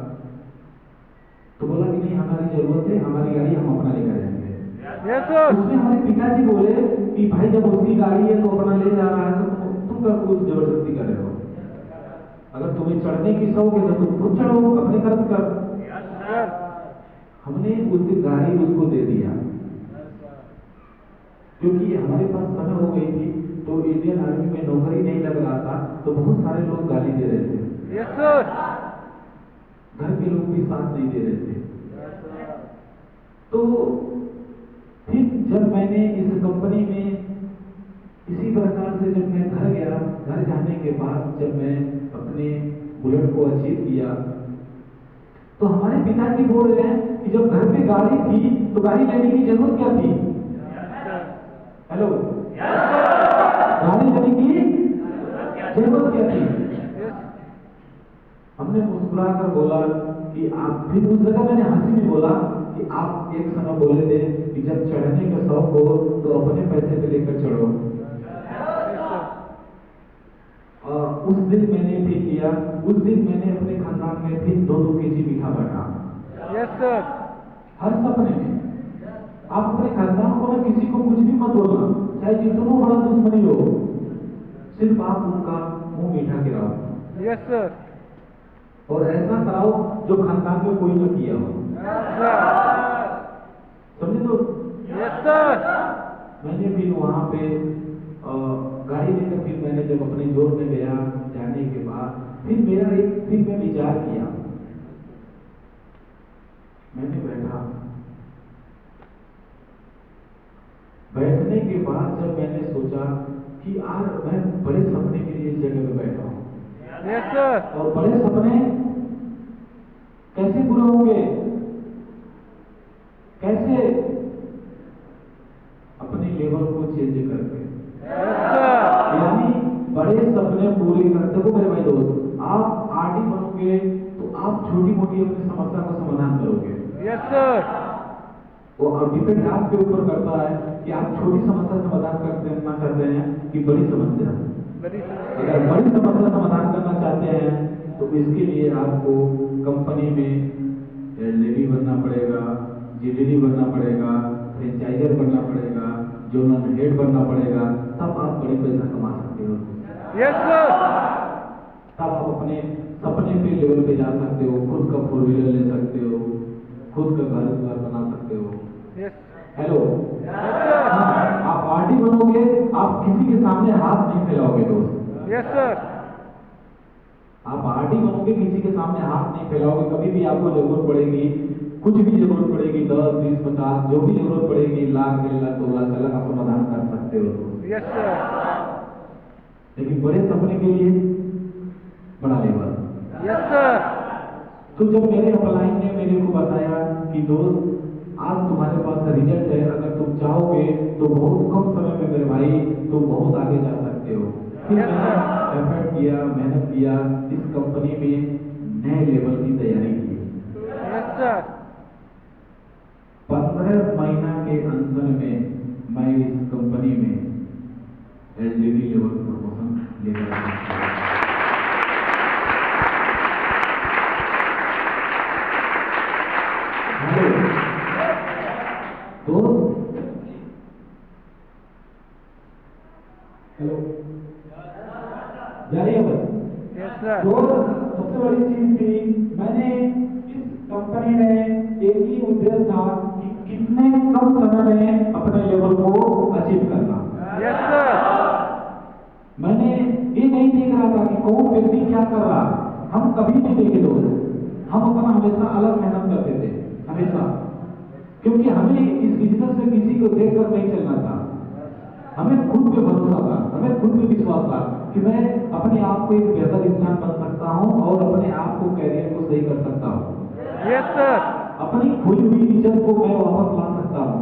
तो बोला कि नहीं हमारी जरूरत है, हमारी गाड़ी हम अपना लेकर जाएंगे। Yes sir. उसमें हमारे पिताजी बोले कि भाई जब उसकी गाड़ी है तो अपना ले जा रहा है तो तुम क्या कुछ जबरदस्ती कर रहे हो, अगर तुम्हें चढ़ने की शौक है तो तुम खुद चढ़ो, अपने खर्च कर। हमने उस दिन गाड़ी उसको दे दिया क्योंकि हमारे पास समय हो गई थी, तो इंडियन आर्मी में नौकरी नहीं लग रहा था, तो बहुत सारे लोग गाली दे रहे थे। Yes sir. घर के लोग भी साथ नहीं दे रहे थे। तो फिर जब मैंने इस कंपनी में इसी प्रकार से जब मैं घर गया, घर जाने के बाद जब मैं अपने बुलेट को अचीव किया तो हमारे पिताजी बोल रहे हैं कि जब घर पे गाड़ी थी तो गाड़ी लेने की जरूरत क्या थी? हेलो, गाड़ी लेने की जरूरत क्या थी? हमने मुस्कुरा कर बोला कि आप, फिर उस जगह मैंने हंसी में बोला कि कि आप एक समय बोले थे कि जब चढ़ने का शौक हो तो अपने पैसे पे लेकर चढ़ो। और उस दिन मैंने भी किया। उस दिन मैंने अपने खानदान में भी 2-2 केजी मीठा बांटा। Yes sir. हर सपने में आप अपने खानदान को ना किसी को कुछ भी मत बोलना, चाहे जितना बड़ा दुश्मनी हो, सिर्फ आप उनका मुंह मीठा गिराओ। Yes sir. और ऐसा कराओ जो खानदान में कोई न किया हो। समझे तो? Yes sir. मैंने भी वहां पे गाड़ी लेकर फिर मैंने जब अपने जोर में गया, जाने के बाद फिर मैं विचार किया। मैंने बैठने के बाद जब मैंने सोचा कि यार मैं बड़े सपने के लिए इस जगह पे बैठा हूं। Yes sir. और बड़े सपने कैसे पूरे होंगे? कैसे? अपने लेवल को चेंज करके। यानी बड़े सपने पूरे करते हो मेरे भाई दोस्त। आप आरडी बनोगे तो आप छोटी मोटी अपनी समस्या का समाधान करोगे। Yes sir. वो अब डिपेंड आपके ऊपर करता है कि आप छोटी समस्या समाधान करना चाहते हैं कि बड़ी समस्या। अगर बड़ी समस्या समाधान करना चाहते हैं तो इसके लिए आपको कंपनी में एलडी बनना पड़ेगा, जीडीडी बनना पड़ेगा, फ्रेंचाइजर बनना पड़ेगा, जोनल हेड बनना पड़ेगा, तब आप बड़े पैसा कमा सकते हो। Yes sir. तब आप अपने सपने पे लेवल पे जा सकते हो, खुद का 4 व्हीलर ले सकते हो, खुद का घर द्वार बना सकते हो। यस। हेलो। Yes sir. आप आरडी बनोगे, आप किसी के सामने हाथ नहीं फैलाओगे दोस्त। Yes sir. आप आरडी बनोगे, किसी के सामने हाथ नहीं फैलाओगे। कभी भी आपको जरूरत पड़ेगी, कुछ भी जरूरत पड़ेगी, 10, 20, 50 जो भी जरूरत पड़ेगी, लाख, 1.5 लाख, 2 लाख, 4 लाख, आप समाधान कर सकते हो। Yes sir. लेकिन बड़े सपने के लिए बड़ा लेवल। Yes sir. तो जब मेरे अपलाइन ने मेरे को बताया कि दोस्त आज तुम्हारे पास रिजल्ट है, अगर तुम चाहोगे तो बहुत कम समय में मेरे भाई तुम बहुत आगे जा सकते हो। फिर मैंने एफर्ट किया, मेहनत किया, इस कंपनी में नए लेवल की तैयारी की। Yes sir. 15 महीना के अंदर में मैं इस कंपनी में एलडीडी लेवल प्रमोशन लेकर आया। हेलो, जा रही है बस? Yes sir. तो सबसे बड़ी चीज थी, मैंने इस कंपनी में एक ही उद्देश्य था कि कितने कम समय में अपने लेवल को अचीव करना। Yes sir. मैंने ये नहीं देख रहा था कि कौन व्यक्ति क्या कर रहा, हम कभी नहीं देखे दोस्त। हम अपना हमेशा अलग मेहनत करते थे, हमेशा, क्योंकि हमें इस बिजनेस में किसी को देखकर नहीं चलना था। हमें खुद पे भरोसा था, हमें खुद पे विश्वास था कि मैं अपने आप को एक बेहतर इंसान बन सकता हूं और अपने आप को कैरियर को सही कर सकता हूं। Yes sir. अपनी खोई हुई इज्जत को मैं वापस ला सकता हूं।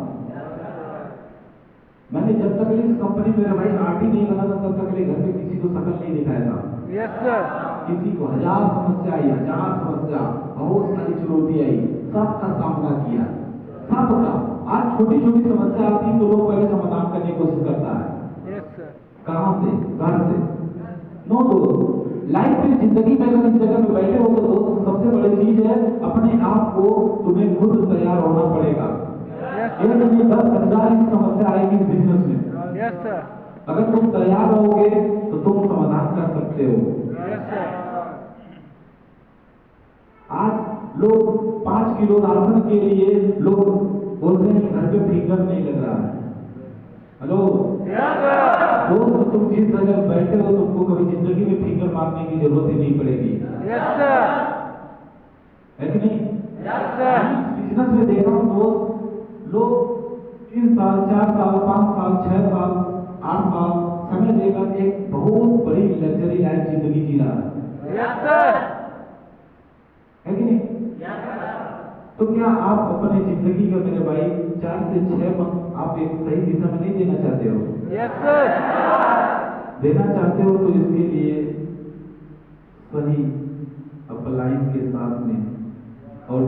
मैंने जब तक इस कंपनी में भाई आरटी नहीं बना था, तब तक घर पे किसी को शकल नहीं दिखाया था। Yes sir. किसी को 1000 समस्या आई, 1000 समस्या, बहुत सारी चुनौती आई, सबका सामना किया, सबका। आज छोटी छोटी समस्या आती है तो लोग पहले समाधान करने की कोशिश करता है। Yes sir. कहां से? घर से। नो दोस्त, लाइफ में जिंदगी में अगर इस जगह में बैठे हो तो दोस्त सबसे बड़ी चीज है अपने आप को तुम्हें खुद तैयार होना पड़ेगा। एक नहीं 10,000 की समस्या आएगी इस बिजनेस में। Yes sir. अगर तुम तैयार रहोगे तो तुम समाधान कर सकते हो। Yes sir. आज लोग 5 किलो राशन के लिए लोग बोलते हैं घर पे फिगर नहीं लग रहा है। हेलो दोस्त, तुम जिस जगह बैठे हो तुमको कभी जिंदगी में फिगर मारने की जरूरत ही नहीं पड़ेगी। Yes sir. है कि नहीं? Yes sir. बिजनेस में देख रहा हूँ दोस्त, लोग 3 साल, 4 साल, 5 साल, 6 साल, 8 साल समय देकर एक बहुत बड़ी लग्जरी लाइफ जिंदगी जी रहा है। Yes sir. है कि नहीं? तो क्या आप अपने जिंदगी का मेरे भाई 4 से 6 मंथ आप एक सही दिशा में नहीं देना चाहते हो? Yes sir. देना चाहते हो तो इसके लिए सही अपलाइन के साथ में और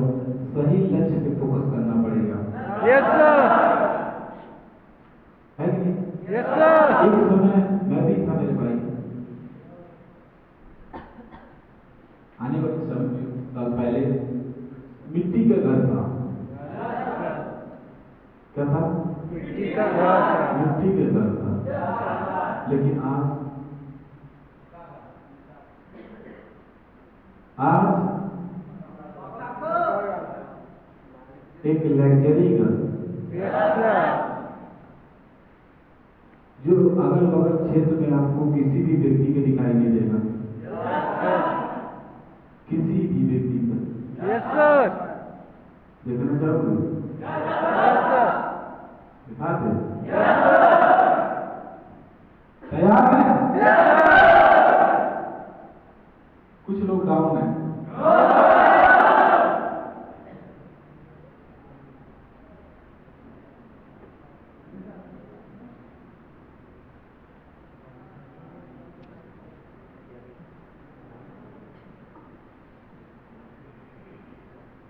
सही लक्ष्य पे फोकस करना पड़ेगा, Yes, sir. है कि नहीं? Yes, sir. एक समय मैं भी था मेरे भाई, आने वाले समय में साल पहले मिट्टी का घर था। क्या था? मिट्टी का घर था। मिट्टी का घर था। लेकिन आज एक लग्जरी घर, Yes, sir. जो अगल बगल क्षेत्र में आपको किसी भी व्यक्ति को दिखाई नहीं देगा, किसी भी व्यक्ति को। Yes, sir. देखना चाहोगे? Yes, sir. दिखाते? तैयार है? कुछ लोग डाउन है।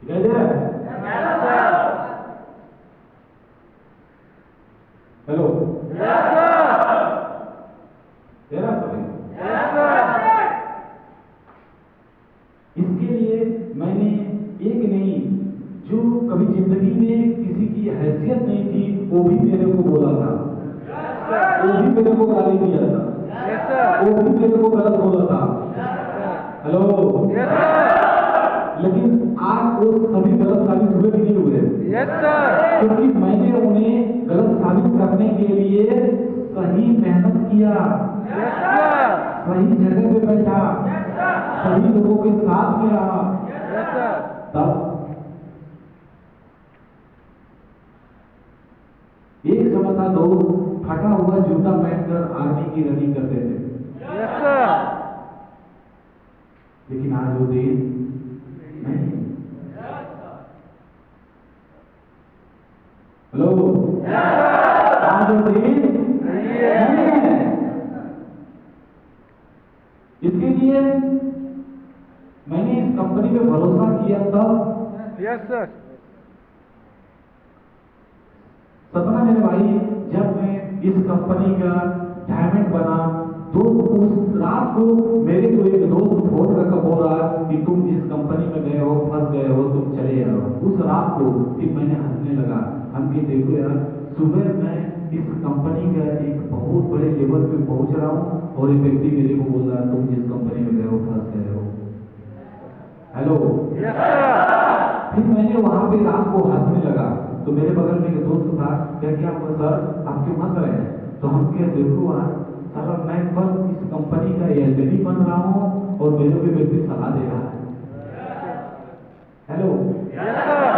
दिखाई दे रहा है? Hello, Yes, sir. दे रहा सभी? Yes, sir. इसके लिए मैंने एक नहीं, जो कभी जिंदगी में किसी की हैसियत नहीं थी, वो भी मेरे को बोला था, वो भी मेरे को गाली दिया था, Yes, sir. वो भी मेरे को गलत बोला था। Hello, Yes, sir. लेकिन आज वो सभी गलत साबित हुए कि नहीं हुए? Yes, sir. क्योंकि मैंने उन्हें गलत साबित करने के लिए सही मेहनत किया, Yes, sir. सही जगह पे बैठा, सही लोगों के साथ में रहा, Yes, sir. तब एक समय था लोग फटा हुआ जूता पहनकर आर्मी की रनिंग करते थे, Yes, sir. लेकिन आज वो दिन नहीं। हेलो, आज वो दिन नहीं है। इसके लिए मैंने इस कंपनी पे भरोसा किया था। Yes, sir. सपना मेरे भाई, जब मैं इस कंपनी का डायमंड बना, तो उस रात को मेरे को एक दोस्त फोन करके बोल रहा कि तुम जिस कंपनी में गए हो, फंस गए हो, तुम चले जाओ। उस रात को फिर मैंने हंसने लगा, हम कि देखो यार, सुबह मैं इस कंपनी का एक बहुत बड़े लेवल पे पहुंच रहा हूँ और एक व्यक्ति मेरे को बोल रहा तुम जिस कंपनी में गए हो, फंस गए हो। Hello, Yes, sir. फिर मैंने वहां पे रात को हंसने लगा, तो मेरे बगल में एक दोस्त था, क्या हुआ सर, आप क्यों हंस रहे हैं? तो हम क्या, देखो यार साला, मैं कल इस कंपनी का एलडी बन रहा हूँ और मेरे को व्यक्ति सलाह दे रहा है। Hello, Yes, sir.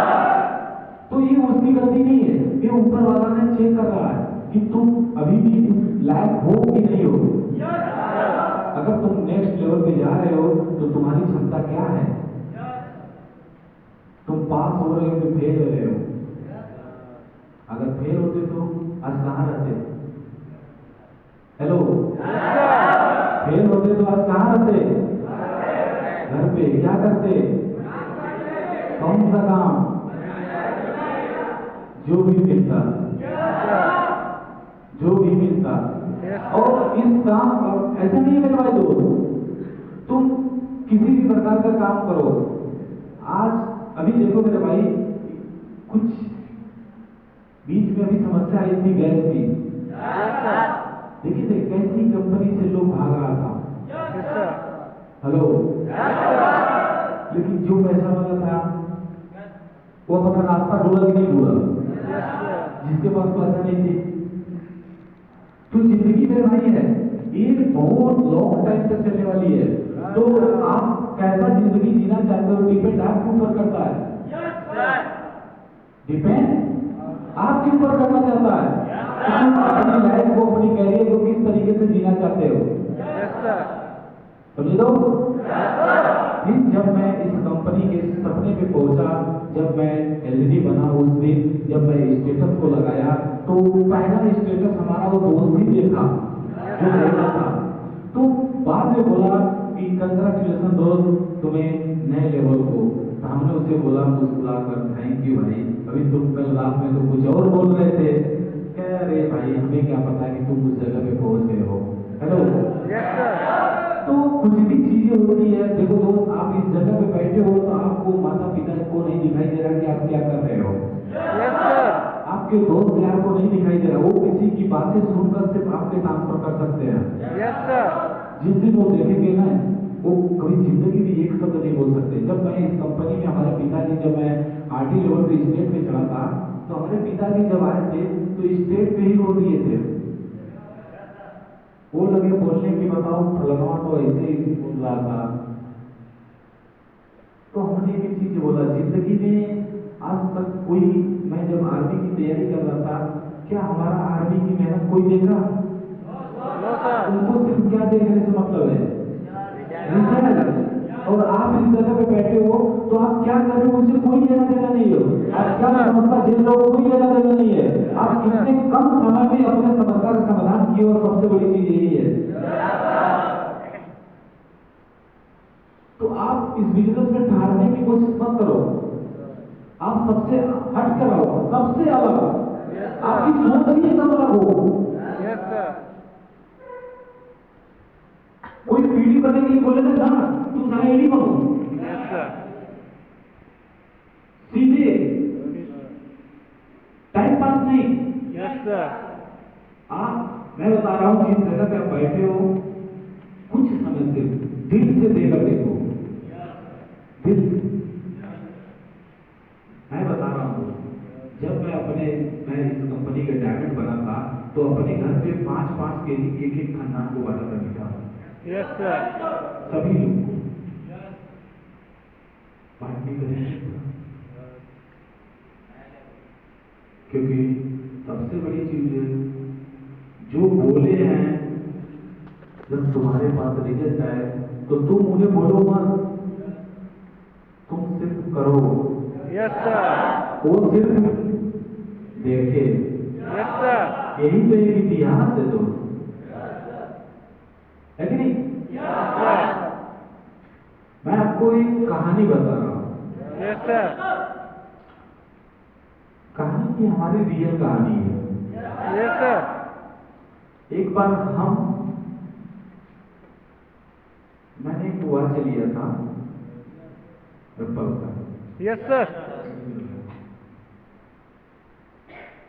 तो ये उसकी गलती नहीं है, ये ऊपर वाला ने चेक कर रहा है कि तुम अभी भी उस लायक हो कि नहीं हो। अगर तुम नेक्स्ट लेवल पे जा रहे हो तो तुम्हारी क्षमता क्या है? तुम पास हो रहे हो कि फेल हो रहे हो? अगर फेल होते तो आज कहाँ रहते? हेलो, फेल होते तो आज कहाँ रहते? घर पे क्या करते? कौन सा काम? जो भी मिलता, जो भी मिलता। और इस काम ऐसा नहीं मेरे भाई दोस्त, तुम किसी भी प्रकार का काम करो। आज अभी देखो मेरे भाई, कुछ बीच में अभी समस्या आई थी गैस की। देखिए कैसी कंपनी से लोग भाग रहा था। हेलो, लेकिन जो पैसा वाला था वो अपना रास्ता ढूंढा कि नहीं ढूंढा? जिसके पास पैसा नहीं थी। तो जिंदगी में भाई है, ये बहुत लॉन्ग टाइम तक चलने वाली है। तो आप कैसा जिंदगी जीना चाहते हो, डिपेंड आपके ऊपर करता है। डिपेंड आपके ऊपर करना चाहता है कि तुम अपनी लाइफ को, अपनी कैरियर को किस तरीके से जीना चाहते हो। समझ लो। फिर जब मैं इस कंपनी के सपने पे पहुंचा, जब मैं एलईडी बना, उस दिन जब मैं स्टेटस को लगाया, तो पहला स्टेटस हमारा वो दोस्त ही देखा जो देखा था। तो बाद में बोला कि कंग्रेचुलेशन दोस्त, तुम्हें नए लेवल को हमने उससे बोला मुस्कुराकर, थैंक यू भाई, अभी तुम कल रात में तो कुछ और बोल रहे थे। कह अरे भाई हमें क्या पता कि तुम उस जगह पे पहुंच गए हो। हेलो। Yes sir. तो कुछ भी चीजें होती है, देखो दोस्त, आप इस जगह पे बैठे हो तो आपको माता पिता को नहीं दिखाई दे रहा कि आप क्या कर रहे हो। Yes sir. आपके दोस्त यार को नहीं दिखाई दे रहा, वो किसी की बातें सुनकर सिर्फ आपके ट्रांसफर कर सकते हैं। Yes sir. जिस दिन वो देखेंगे ना, वो कभी जिंदगी में एक शब्द नहीं बोल सकते। जब मैं इस कंपनी में, हमारे पिताजी, जब मैं आरटी लेवल पे स्टेट पे चढ़ा था, तो हमारे पिताजी जब आए थे तो स्टेट पे ही रोक दिए थे। वो लगे बोलने की, बताओ फलनवा तो ऐसे ही बोल रहा था। तो हमने एक चीज बोला जिंदगी में, आज तक कोई, मैं जब आर्मी की तैयारी कर रहा था, क्या हमारा आर्मी की मेहनत कोई देखा? No sir. उनको सिर्फ क्या देखने से मतलब है, रिजल्ट। और आप इस जगह पे बैठे हो तो आप क्या कर रहे हो उनसे कोई लेना देना नहीं हो। आप क्या समस्या झेल रहे हो कोई लेना देना नहीं है। आप कितने कम समय में अपने समस्या का समाधान किए, और सबसे बड़ी चीज यही है। तो आप इस बिजनेस में ठहरने की कोशिश मत करो। आप सबसे हट कर आओ, सबसे अलग। आपकी सोच ही एकदम अलग हो। Yes sir. कोई पीढ़ी करने के लिए बोले ना, तुम सारा एडी बनो। Yes sir. सीधे, टाइम पास नहीं। Yes sir. मैं बता रहा हूं, जिस जगह पे आप बैठे हो, कुछ समय से दिल से देकर देखो, दिल से। मैं बता रहा हूं, जब मैं इस कंपनी का डायरेक्टर बना था, तो अपने घर पे 5-5 केजी एक खानदान को बांटा था मीठा। Yes sir. सभी लोग को बांटने का निश्चित था, क्योंकि सबसे बड़ी चीज है, जो बोले हैं, जब तुम्हारे पास रिजल्ट आए तो तुम उन्हें बोलो मत, तुम सिर्फ करो। Yes sir. वो सिर्फ देखे। Yes sir. यही तो एक इतिहास है दोस्त, है कि नहीं? Yes sir. मैं आपको एक कहानी बता रहा हूं। Yes sir. कहानी की हमारी रियल कहानी है। Yes sir. एक बार मैंने एक वॉच लिया था एप्पल का। Yes sir.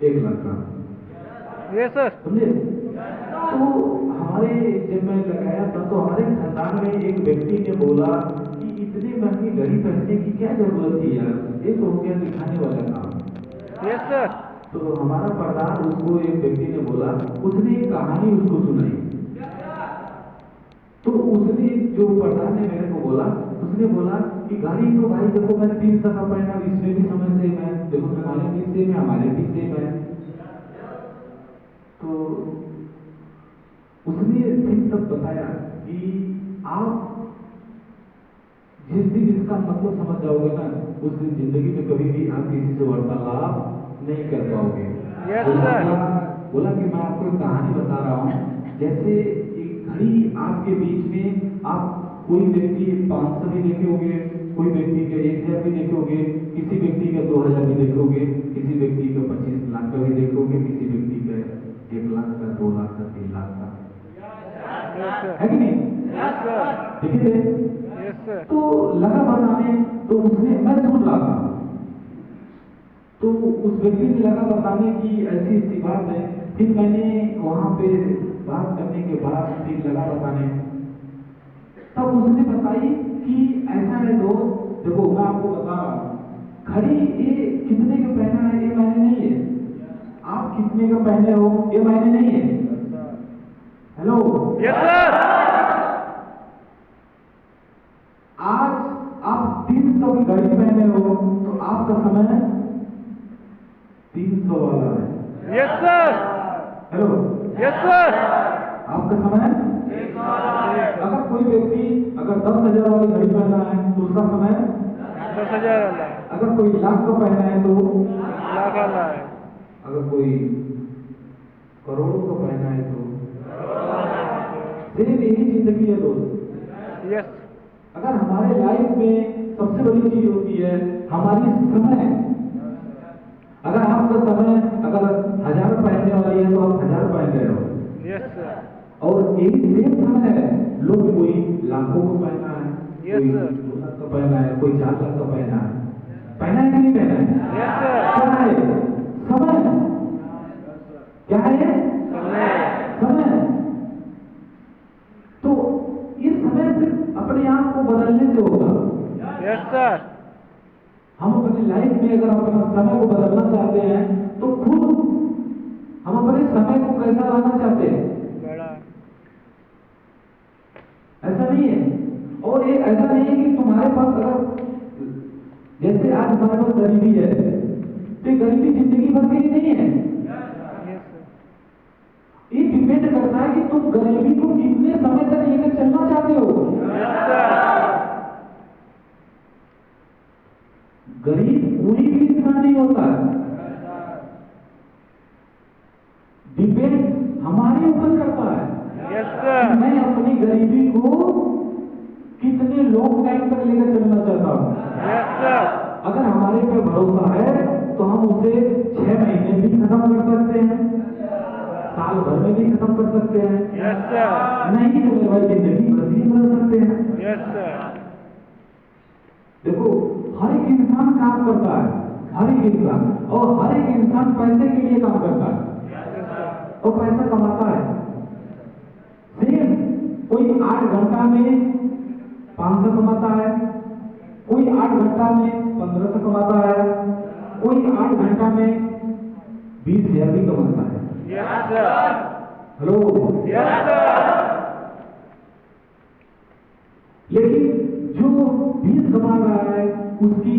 1 लाख का। Yes sir. समझे? तो हमारे, जब मैं लगाया था तो हमारे खानदान में एक व्यक्ति ने बोला कि इतनी महंगी घड़ी पहनने की क्या जरूरत थी यार, ये तो हो गया दिखाने वाला काम। Yes sir. तो हमारा प्रधान, उसको एक व्यक्ति ने बोला, उसने एक कहानी उसको सुनाई। तो उसने, जो प्रधान ने मेरे को बोला, उसने बोला कि घड़ी तो भाई देखो मैंने 300 का पहना, इसमें भी समय सेम है, देखो तुम्हारे भी सेम है, हमारे भी सेम है। तो उसने फिर तब बताया कि आप जिस दिन इसका मतलब समझ जाओगे ना, उस दिन जिंदगी में कभी भी आप किसी से वार्तालाप नहीं कर पाओगे। Yes sir. बोला कि मैं आपको एक कहानी बता रहा हूँ, जैसे एक घड़ी आपके बीच में, आप कोई व्यक्ति 500 भी देखे होंगे, कोई व्यक्ति का 1000 भी देखे होंगे, किसी व्यक्ति का 2000 भी देखे होंगे, किसी व्यक्ति का 25 लाख का भी देखे होंगे, किसी व्यक्ति का 1 लाख का, 2 लाख का, 3 लाख का, है कि नहीं? Yes sir. देखिए, यस सर। तो लगा बताने, तो उसने, मैं सुन रहा था, तो उस व्यक्ति ने लगा बताने की ऐसी ऐसी बात है। फिर मैंने वहां पे बात करने के बाद फिर लगा बताने, तब उसने बताई कि ऐसा है दोस्त, देखो मैं आपको बता रहा हूँ, घड़ी ये कितने का पहना है ये मायने नहीं है, आप कितने का पहने हो ये मायने नहीं है। हेलो। Yes sir. आज आप 300 की घड़ी पहने हो तो आपका समय 300 वाला है। Yes sir. Hello. Yes sir. आपका समय, अगर कोई व्यक्ति अगर 10,000 वाली घड़ी पहना है तो उसका समय 10,000 वाला है। अगर कोई लाख का पहना है तो लाख वाला है। अगर कोई करोड़ों का पहना है तो सिर्फ यही जिंदगी है दोस्त। यस। अगर हमारे लाइफ में सबसे बड़ी चीज होती है हमारी समय। अगर आपका समय अगर 1000 पहनने वाली है तो आप 1000 पहन रहे हो, Yes, sir. और यही सेम समय है लोग कोई लाखों को पहना है, Yes, कोई sir. 2 लाख का पहना है, कोई 4 लाख का पहना है कि नहीं पहना है? Yes, sir. क्या है? समय। क्या है ये? समय। तो ये समय सिर्फ अपने आप को बदलने से होगा। Yes, sir. हम अपनी लाइफ में अगर अपना समय को बदलना चाहते हैं तो खुद हम अपने समय को कैसा लाना चाहते हैं, बड़ा। ऐसा नहीं है। और ये ऐसा नहीं है कि तुम्हारे पास अगर जैसे आज हमारे पास गरीबी है तो ये गरीबी जिंदगी भर के लिए नहीं है। Yes, sir. ये डिपेंड करता है कि तुम गरीबी को कितने समय तक लेकर चलना चाहते हो। Yes, sir. गरीब कोई भी इंसान नहीं होता है, डिपेंड हमारे ऊपर करता है Yes, कि sir. मैं अपनी गरीबी को कितने लॉन्ग टाइम तक लेकर चलना चाहता हूँ। Yes, sir. अगर हमारे पे भरोसा है तो हम उसे 6 महीने भी खत्म कर सकते हैं, साल भर में भी खत्म कर सकते हैं, Yes, sir. नहीं तो मेरे भाई जिंदगी भर भी बदल सकते हैं। Yes, sir. देखो हर एक इंसान काम करता है, हर एक इंसान, और हर एक इंसान पैसे के लिए काम करता है Yes, sir. और पैसा कमाता है। सेम कोई 8 घंटा में 500 कमाता है, कोई 8 घंटा में 1500 कमाता है, कोई 8 घंटा में 20,000 भी कमाता है। Yes, sir. Hello. Yes, sir. लेकिन जो 20 कमा रहा है उसकी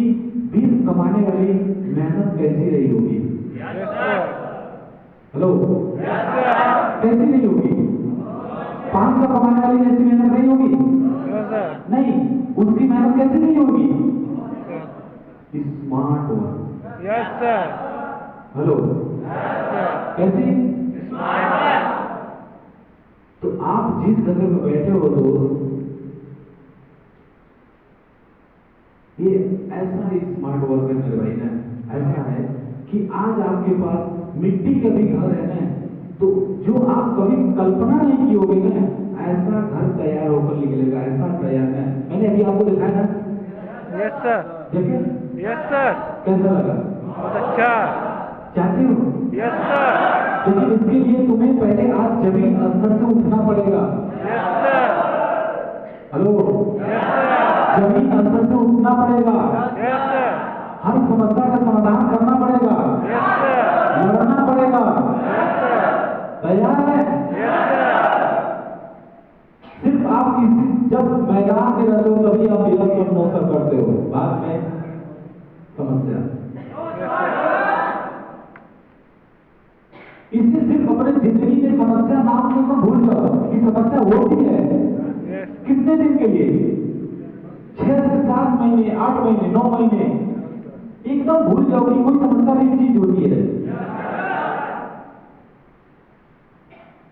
20 कमाने वाली मेहनत कैसी रही होगी? Yes, sir. Hello. Yes, sir. कैसी नहीं होगी? 500 कमाने वाली जैसी मेहनत नहीं होगी? Yes, sir. नहीं, उसकी मेहनत कैसी नहीं होगी? Smart work. Yes, sir. Hello. Yes, sir. कैसी? Smart. तो आप जिस जगह पे बैठे हो दोस्त, ये ऐसा ही स्मार्ट वर्क है मेरे भाई ना। ऐसा है कि आज आपके पास मिट्टी का भी घर है ना, तो जो आप कभी कल्पना नहीं की होगी ना, ऐसा घर तैयार होकर निकलेगा, ऐसा तैयार है। मैंने अभी आपको दिखाया ना, Yes, sir. देखिए Yes, sir. कैसा लगा? बहुत अच्छा. चाहते हो? Yes, sir. लेकिन इसके लिए तुम्हें पहले आज जमीन स्तर से उठना पड़ेगा। Yes, sir. Hello. Yes, sir. जमीन स्तर से उठना पड़ेगा, Yes, sir. हर समस्या का समाधान करना पड़ेगा, Yes, sir. लड़ना पड़ेगा। Yes, sir. तैयार है? Yes, sir. सिर्फ आप जब मैदान में रहते हो तभी आप यह सब नौसर करते हो, बाद में समस्या। Yes, sir. इससे सिर्फ अपने जिंदगी में समस्या नाम को तो भूल जाओ कि समस्या होती है। Yes. कितने दिन के लिए? 6 से 7 महीने, 8 महीने, 9 महीने, एकदम भूल जाओ कि कोई समस्या नहीं चीज होती है।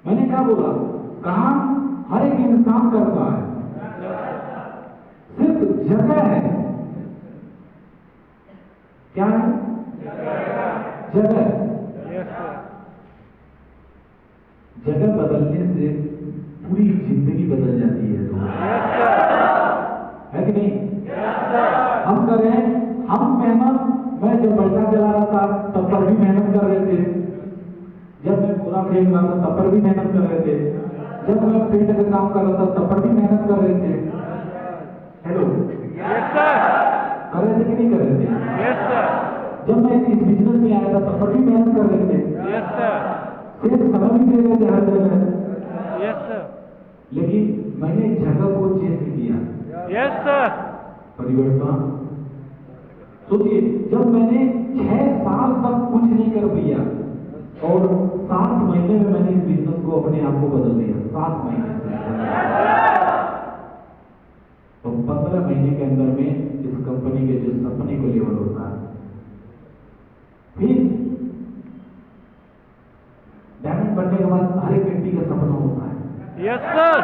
मैंने क्या बोला? काम हर एक इंसान करता है, सिर्फ जगह है। क्या है? जगह। Yes, sir. जगह बदलने से पूरी जिंदगी बदल जाती है। तो Yes, sir. है कि नहीं? Yes, sir. हम कर रहे हैं, हम मेहनत, मैं जब बैठा चला रहा था तब पर भी मेहनत कर रहे थे, जब मैं पूरा खेल रहा था तब पर भी मेहनत कर रहे थे, जब मैं पेट का काम कर रहा था तब पर भी मेहनत कर रहे थे। हेलो। Yes, sir. कर रहे थे कि नहीं कर रहे थे? Yes, sir. जब मैं इस बिजनेस में आया था तब पर भी मेहनत कर रहे थे, Yes, sir. सिर्फ समय भी दे रहे थे हर जगह। Yes, sir. लेकिन मैंने जगह को चेंज किया। Yes, sir. परिवर्तन। सोचिए, जब मैंने 6 साल तक कुछ नहीं कर पाया और 7 महीने में मैंने इस बिजनेस को अपने आप को बदल दिया। 7 महीने से तो 15 महीने के अंदर में इस कंपनी के जो सपने को लेवल होता है। फिर डायमंड बनने के बाद हर एक व्यक्ति का सपना होता है। Yes, sir.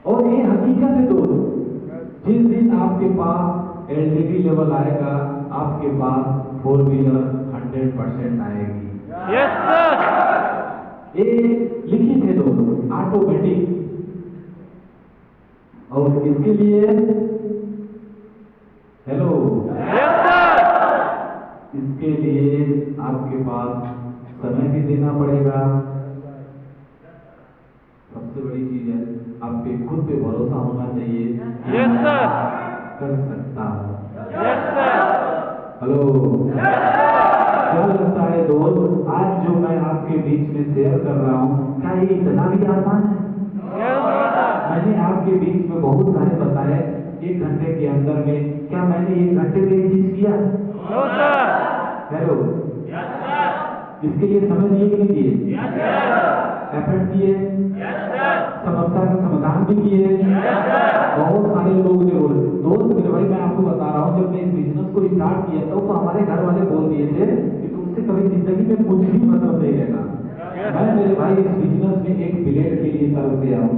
और ये हकीकत है दोस्त, जिस दिन आप आपके पास एलडीडी लेवल आएगा, आपके पास 4 व्हीलर 100% आएगी। Yes sir. ये लिखित है दोस्तों, ऑटोमेटिक। और इसके लिए हेलो, यस सर। इसके लिए आपके पास समय भी देना पड़ेगा। सबसे बड़ी चीज है आपके खुद पे भरोसा होना चाहिए। Yes sir. कर सकता हूँ। Yes sir. हेलो, क्या लगता है दोस्त, आज जो मैं आपके बीच में शेयर कर रहा हूँ, क्या ये इतना भी आसान है? Yes sir. मैंने आपके बीच में बहुत सारे बताए। 1 घंटे के अंदर में क्या मैंने 1 घंटे में ये चीज किया? No sir. Hello, yes sir. इसके लिए समय दिए कि नहीं दिए? Yes sir. एफर्ट किए, यस सर। समस्या का समाधान भी किए। Yes sir. बहुत सारे लोग ने बोले, दोस्त मेरे भाई मैं आपको बता रहा हूँ, जब मैं इस बिजनेस को स्टार्ट किया था तो हमारे घर वाले बोल दिए थे कि तुमसे कभी जिंदगी में कुछ भी मतलब नहीं रहेगा। मैं मेरे भाई इस बिजनेस में एक ब्लेड के लिए तरफ से आऊँ,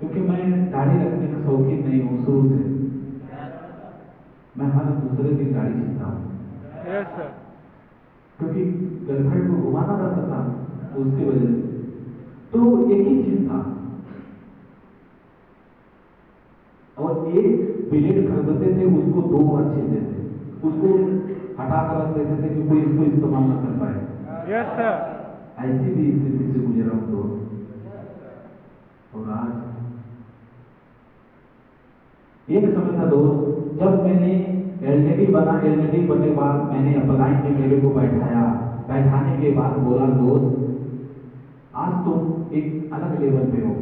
क्योंकि मैं दाढ़ी रखने का शौकीन नहीं हूँ शुरू से। मैं हर दूसरे दिन दाढ़ी सीखता हूँ। Yes sir. क्योंकि गर्लफ्रेंड को घुमाना रहता था, उसकी वजह से। तो एक ही चीज था, और एक ब्लेड खरीदते थे, उसको 2 बार छीलते थे, उसको हटा कर रख देते थे कि कोई इसको इस्तेमाल न कर पाए। Yes sir. ऐसी भी स्थिति से गुजरा हूं दोस्त। और आज एक समय था दोस्त, जब मैंने एलडीडी बनने के बाद मैंने अपलाइन में मेरे को बैठाने के बाद बोला, दोस्त आज तुम एक अलग लेवल पे हो,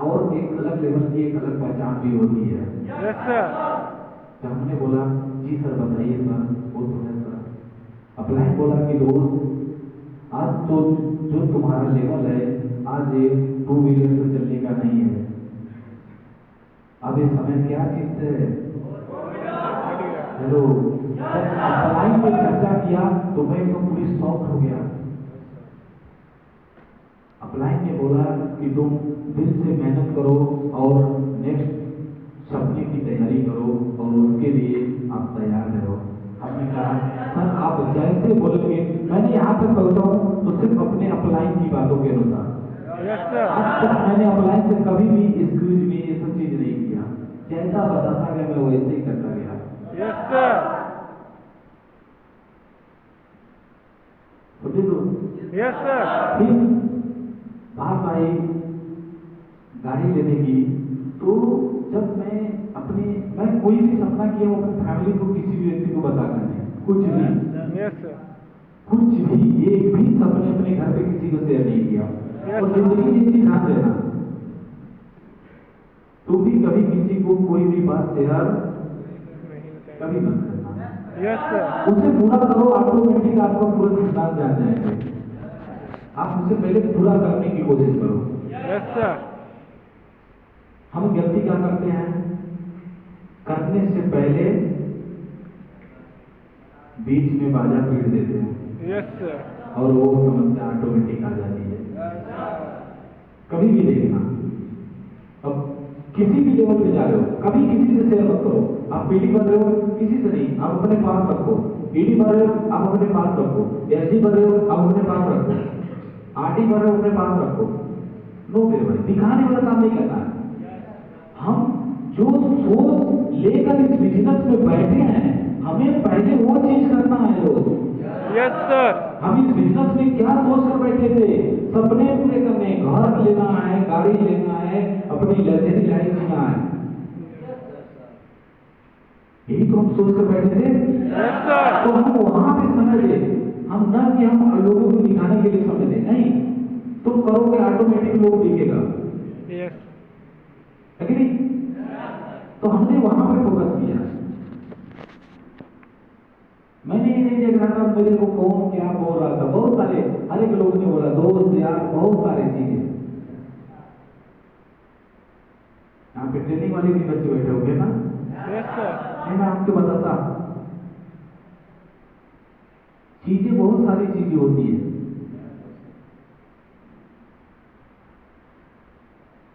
और एक अलग लेवल की एक अलग पहचान भी होती है। Yes sir. जब हमने बोला जी सर बताइए सर, वो तो है सर। अपलाइन बोला कि दोस्त आज तो जो तुम्हारा लेवल है, आज ये 2 व्हीलर से चलने का नहीं है। अब ये समय क्या चीज है? हेलो, जब अपलाइन में चर्चा किया तो मैं तो पूरी शॉक हो गया। अपलाइन ने बोला कि तुम दिल से मेहनत करो और नेक्स्ट सपने की तैयारी करो, और उसके लिए आप तैयार रहो। हमने कहा सर आप जैसे बोलोगे, मैंने यहाँ तक पहुँचा हूँ तो सिर्फ अपने अपलाइन की बातों के अनुसार। Yes sir. आज तक मैंने अपलाइन से कभी भी एक्सक्यूज में ये सब चीज नहीं किया। जैसा बताता गया मैं वैसे ही करता गया। Yes sir. Yes sir. फिर बात आई गाड़ी लेने की, तो जब मैं कोई भी सपना किया हूँ अपनी फैमिली को, किसी भी व्यक्ति को बताना नहीं, कुछ भी। Yes sir. कुछ भी, एक भी सपने अपने घर पे किसी को शेयर नहीं किया। और जिंदगी में एक चीज ध्यान देना, तू भी कभी किसी को कोई भी बात शेयर कभी मत करना। Yes sir. उसे पूरा करो, ऑटोमेटिक आपको पूरा सिद्धांत जान जाएंगे। आप उससे पहले पूरा करने की कोशिश करो। Yes sir. हम गलती क्या करते हैं, करने से पहले बीच में बाजा पीट देते हैं। Yes sir. और वो समस्या ऑटोमेटिक आ जाती है। कभी भी देखना, अब किसी भी लेवल पे जा रहे हो, कभी किसी से शेयर मत करो। आप पीडी भर रहे हो, किसी से नहीं, आप अपने पास रखो। ईडी भर रहे हो, आप अपने पास रखो। एसडी भर रहे हो, आप अपने पास रखो। आरडी भर रहे हो, अपने पास रखो। नो मेरे भाई, दिखाने वाला काम नहीं करना है। हम जो सोच लेकर इस बिजनेस में बैठे हैं, हमें पहले वो चीज करना है लोग। Yes sir. हम इस बिजनेस में क्या सोच कर बैठे थे? सपने पूरे करने, घर लेना है, गाड़ी लेना है, अपनी लग्जरी लाइफ जीना है, यही तो हम सोच कर बैठे थे। Yes sir. तो हम वहां पे समय दे, हम न कि हम लोगों को दिखाने के लिए समय दे। नहीं, तुम करोगे ऑटोमेटिक लोग दिखेगा। यस। नहीं, तो हमने वहां पे फोकस किया। मैंने ये नहीं देख रहा था मेरे को कौन क्या बोल रहा था। बहुत सारे हर एक लोग ने बोला, दोस्त यार बहुत सारी चीजें। यहाँ पे ट्रेनिंग वाले भी बच्चे बैठे होंगे ना। Yes sir. मैं आपको बताता, चीजें बहुत सारी चीजें होती है।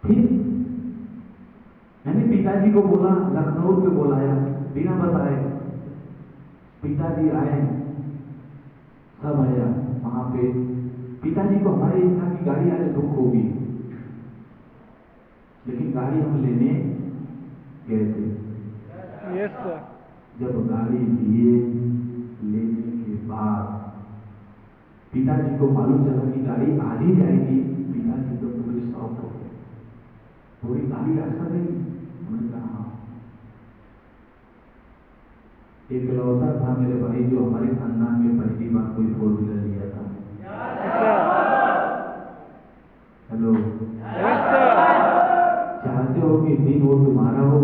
फिर मैंने पिताजी को बोला, लखनऊ पे बुलाया, बिना बताए पिताजी आए, सब आया वहां पे। पिताजी को हमारे इच्छा की गाड़ी आने दुख होगी, लेकिन गाड़ी हम लेने गए थे। Yes sir. जब गाड़ी लेने के बाद पिताजी को मालूम चला कि गाड़ी आज ही जाएगी, पिताजी तो पूरे शॉक हो गए। पूरी गाड़ी आज कर रही? उन्होंने कहा हाँ। इकलौता था मेरे भाई जो हमारे खानदान में पहली बार कोई 4 व्हीलर लिया था। Hello, yes sir. चाहते हो कि दिन वो तुम्हारा हो?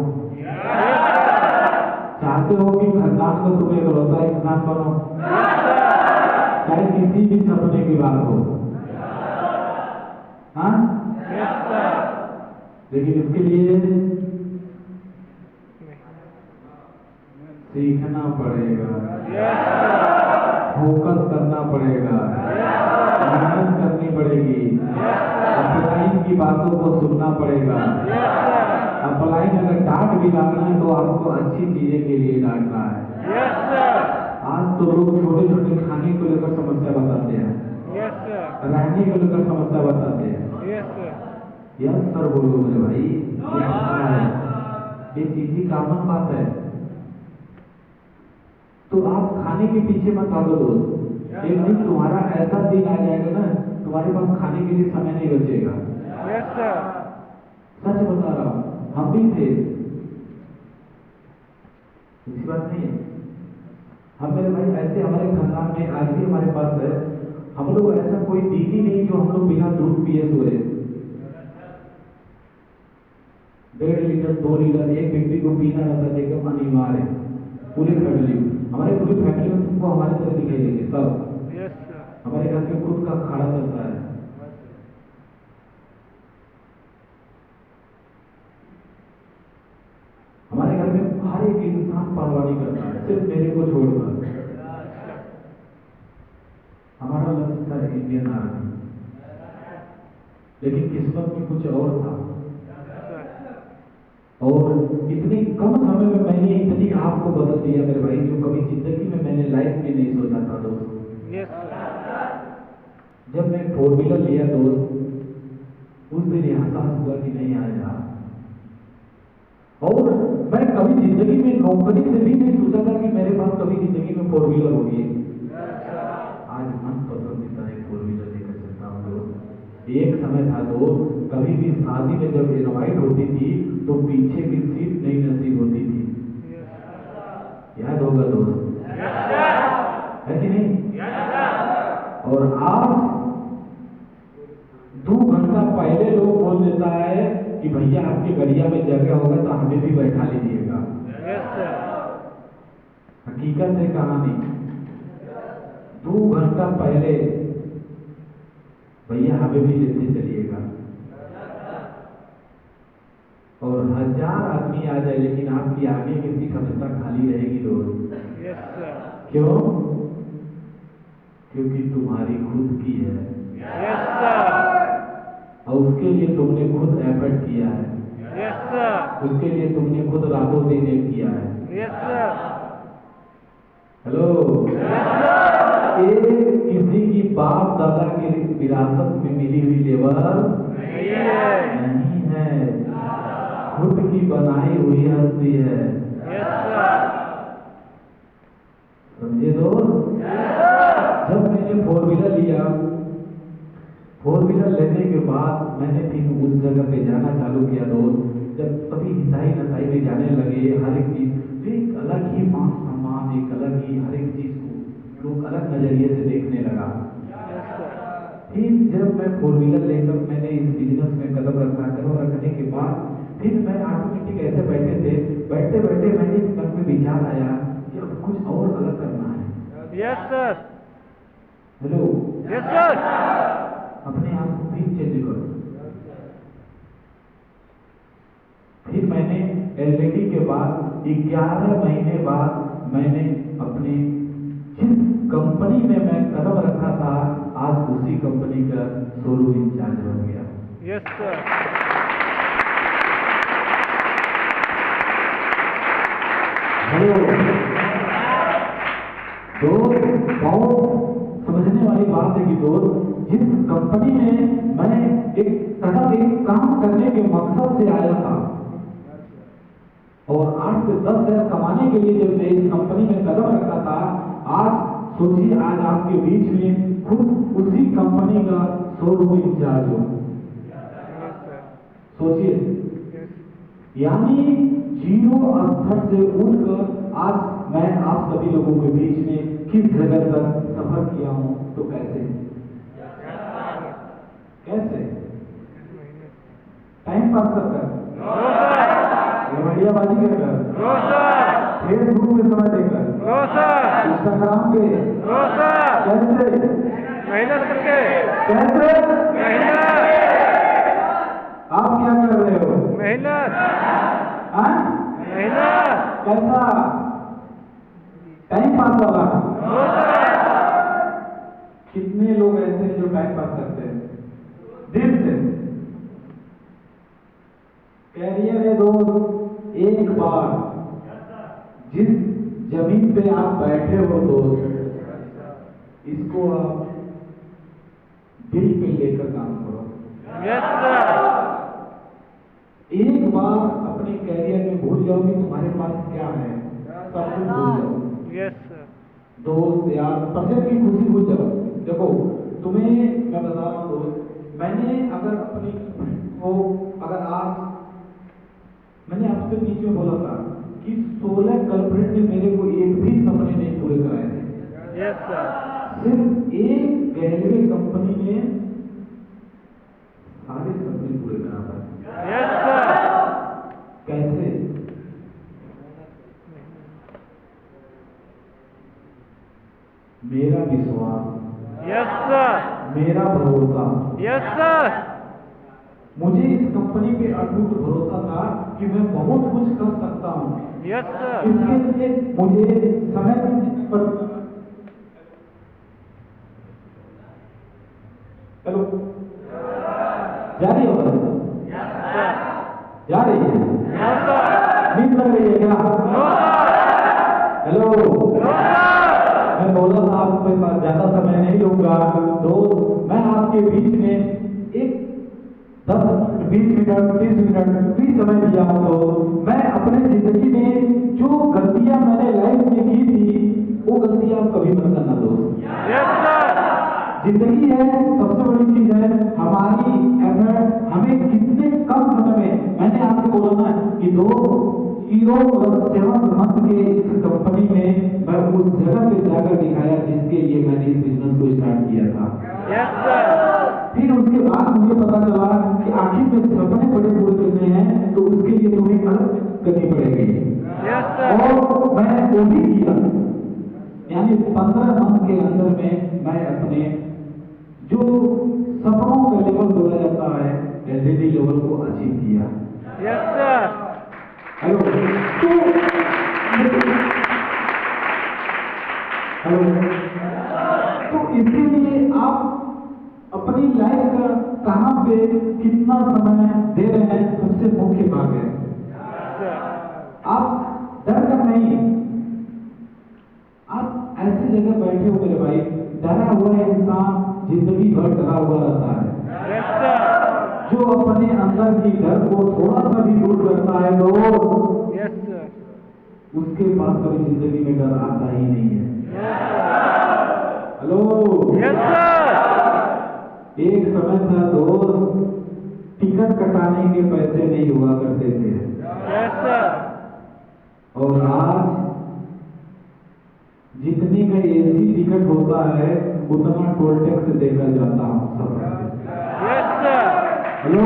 चाहते हो कि खानदान को तुम इकलौता इंसान बनो, चाहे किसी भी सपने की बात हो? हाँ, लेकिन इसके लिए सीखना पड़ेगा, फोकस करना पड़ेगा, मेहनत करनी पड़ेगी, अपलाइन की बातों को सुनना पड़ेगा। अपलाइन अगर डांट भी डालना है तो आपको अच्छी चीजें के लिए डांटना है। आज तो लोग छोटे छोटे खाने को लेकर समस्या बताते हैं, रहने को लेकर समस्या बताते हैं। यस सर बोलो मेरे भाई, ये चीज ही कॉमन बात है। तो आप खाने के पीछे मत भागो दोस्त, एक दिन तुम्हारा ऐसा दिन आ जाएगा ना, तुम्हारे पास खाने के लिए समय नहीं बचेगा। सच बता रहा हूँ, हम भी थे, ऐसी बात नहीं है। हम मेरे भाई ऐसे हमारे खानदान में आज भी हमारे पास है, हम लोग ऐसा कोई दिन ही नहीं जो हम लोग बिना दूध पिए सोए। 1.5 लीटर 2 लीटर एक व्यक्ति को पीना रहता है, एकदम अनिवार्य है। पूरी फैमिली, हमारे पूरी फैमिली में तुमको हमारे तरह दिखाई देंगे सब। हमारे घर में खुद का खाना चलता है। हमारे घर में हर एक इंसान पहलवानी करता है, सिर्फ मेरे को छोड़कर। हमारा लक्ष्य था इंडियन आर्मी, लेकिन किस्मत में कुछ और था। और इतने कम समय में मैंने इतनी आपको बदल दिया मेरे भाई, जो कभी जिंदगी में मैंने लाइफ में नहीं सोचा था दोस्त। जब मैं 4 व्हीलर लिया दोस्त, उस दिन एहसास हुआ कि नहीं आया। और मैं कभी जिंदगी में नौकरी से भी नहीं सोचा था कि मेरे पास कभी जिंदगी में 4 व्हीलर होगी। आज मन पसंदीदा एक 4 व्हीलर लेकर चलता हूँ दोस्त। एक समय था दोस्त, कभी भी शादी में जब इनवाइट होती थी तो पीछे की सीट नहीं नसीब होती थी। याद होगा दोस्त, है कि नहीं? और आज 2 घंटा पहले लोग बोल देता है कि भैया आपके गड़िया में जगह होगा तो हमें भी बैठा लीजिएगा। हकीकत है कहानी, 2 घंटा पहले भैया हमें भी लेते चलिएगा। और 1000 आदमी आ जाए, लेकिन आपकी आगे की सीट हमेशा खाली रहेगी दोस्त। क्यों? क्योंकि तुम्हारी खुद की है। और उसके लिए तुमने खुद एफर्ट किया है। उसके लिए तुमने खुद रातों दिन किया है। हेलो, ये किसी की बाप दादा की विरासत में मिली हुई लेबर नहीं है, खुद की बनाई हुई हस्ती है। समझे दोस्त? जब मैंने 4 व्हीलर लिया, 4 व्हीलर लेने के बाद मैंने फिर उस जगह पे जाना चालू किया दोस्त। जब सभी हिताई नताई में जाने लगे, हर एक चीज तो एक अलग ही मान सम्मान, एक अलग ही हर एक चीज को लोग अलग नजरिए से देखने लगा। फिर जब मैं 4 व्हीलर लेकर मैंने इस बिजनेस में कदम रखने के बाद फिर मैं ऑटोमेटिक ऐसे बैठते बैठे मैंने मन में विचार आया कि अब कुछ और अलग करना है। Yes sir. Hello, yes sir. अपने आप को फिर चेंज करो। फिर मैंने एलईडी के बाद 11 महीने बाद मैंने अपने जिस कंपनी में मैं कदम रखा था, आज उसी कंपनी का शोरूम इंचार्ज बन गया। Yes sir. हेलो दोस्त, बहुत समझने वाली बात है कि दोस्त, जिस कंपनी में मैं एक काम करने के मकसद से आया था और 8 से 10 हजार कमाने के लिए जब मैं इस कंपनी में कदम रखा था, आज सोचिए, आज आपके बीच में खुद उसी कंपनी का शोरूम इंचार्ज हो। सोचिए, यानी जीरो स्तर से उठकर आज मैं आप सभी लोगों के बीच में किस जगह तक सफर किया हूं, तो कैसे टाइम पास कर बढ़ियाबाजी कर फेसबुक पे समय देकर, इंस्टाग्राम पे कैसे मेहनत करके, आप क्या कर रहे हो? मेहनत कैसा टाइम पास वाला? कितने लोग ऐसे हैं जो टाइम पास करते हैं दिल से? कैरियर है दोस्त, एक बार जिस जमीन पे आप बैठे हो दोस्त, इसको आप दिल पे लेकर काम करो। Yes sir. एक बार अपने कैरियर में भूल जाओ कि तुम्हारे पास क्या है, सब कुछ भूल जाओ। Yes sir. दोस्त यार, प्रेजेंट की खुशी भूल जाओ। देखो तुम्हें मैं बता रहा हूँ दोस्त, मैंने अगर अपनी को अगर आज मैंने आपसे बीच में बोला था कि 16 गर्लफ्रेंड ने मेरे को एक भी सपने नहीं पूरे कराए थे। Yes sir. सिर्फ एक गैलवे कंपनी ने सारे सपने पूरे करा पाए। Yes sir. कैसे? मेरा विश्वास, यस सर। मेरा भरोसा, यस सर। मुझे इस कंपनी पे अटूट भरोसा था कि मैं बहुत कुछ कर सकता हूँ। Yes sir. इसके लिए मुझे समय पर हेलो जा रही हो? जा रही है? नींद लग रही है क्या? हेलो मैं बोला था आपके पास ज्यादा समय नहीं लूंगा, तो मैं आपके बीच में एक 10 मिनट 20 मिनट 30 मिनट भी समय दिया हूं। तो मैं अपने जिंदगी में जो गलतियां मैंने लाइफ में की थी, वो गलतियां आप कभी मत करना दोस्त। Yes sir. जिंदगी है, सबसे बड़ी चीज है हमारी एफर्ट। हमें कितने कम समय में, मैंने आपको बोला ना कि 2 हीरो प्लस 7 मंथ के इस कंपनी में मैं उस जगह पे जाकर दिखाया जिसके लिए मैंने इस बिजनेस को स्टार्ट किया था। Yes sir. फिर उसके बाद मुझे पता चला कि आखिर में सपने बड़े पूरे करने हैं तो उसके लिए तुम्हें अलग करनी पड़ेगी। Yes sir. और मैं वो भी किया, यानी 15 मंथ के अंदर में मैं अपने जो सपनों का लेवल बोला जाता है, एलईडी लेवल को अचीव किया। Yes sir. हेलो तो इसके लिए आप अपनी लाइफ का कहां पे कितना समय दे रहे हैं, सबसे मुख्य बात है। आप डर कर नहीं, आप ऐसी जगह बैठे हो मेरे भाई, डरा हुआ इंसान जिंदगी भर डरा हुआ रहता है। Yes sir. जो अपने अंदर की डर को थोड़ा सा भी दूर करता है तो यस सर। उसके पास कभी जिंदगी में डर आता ही नहीं है। Hello yes sir. एक समय था दोस्त, टिकट कटाने के पैसे नहीं हुआ करते थे। Yes sir. और आज जितने का एसी टिकट होता है उतना टोल टैक्स देकर जाता हूँ सब। Yes sir. हेलो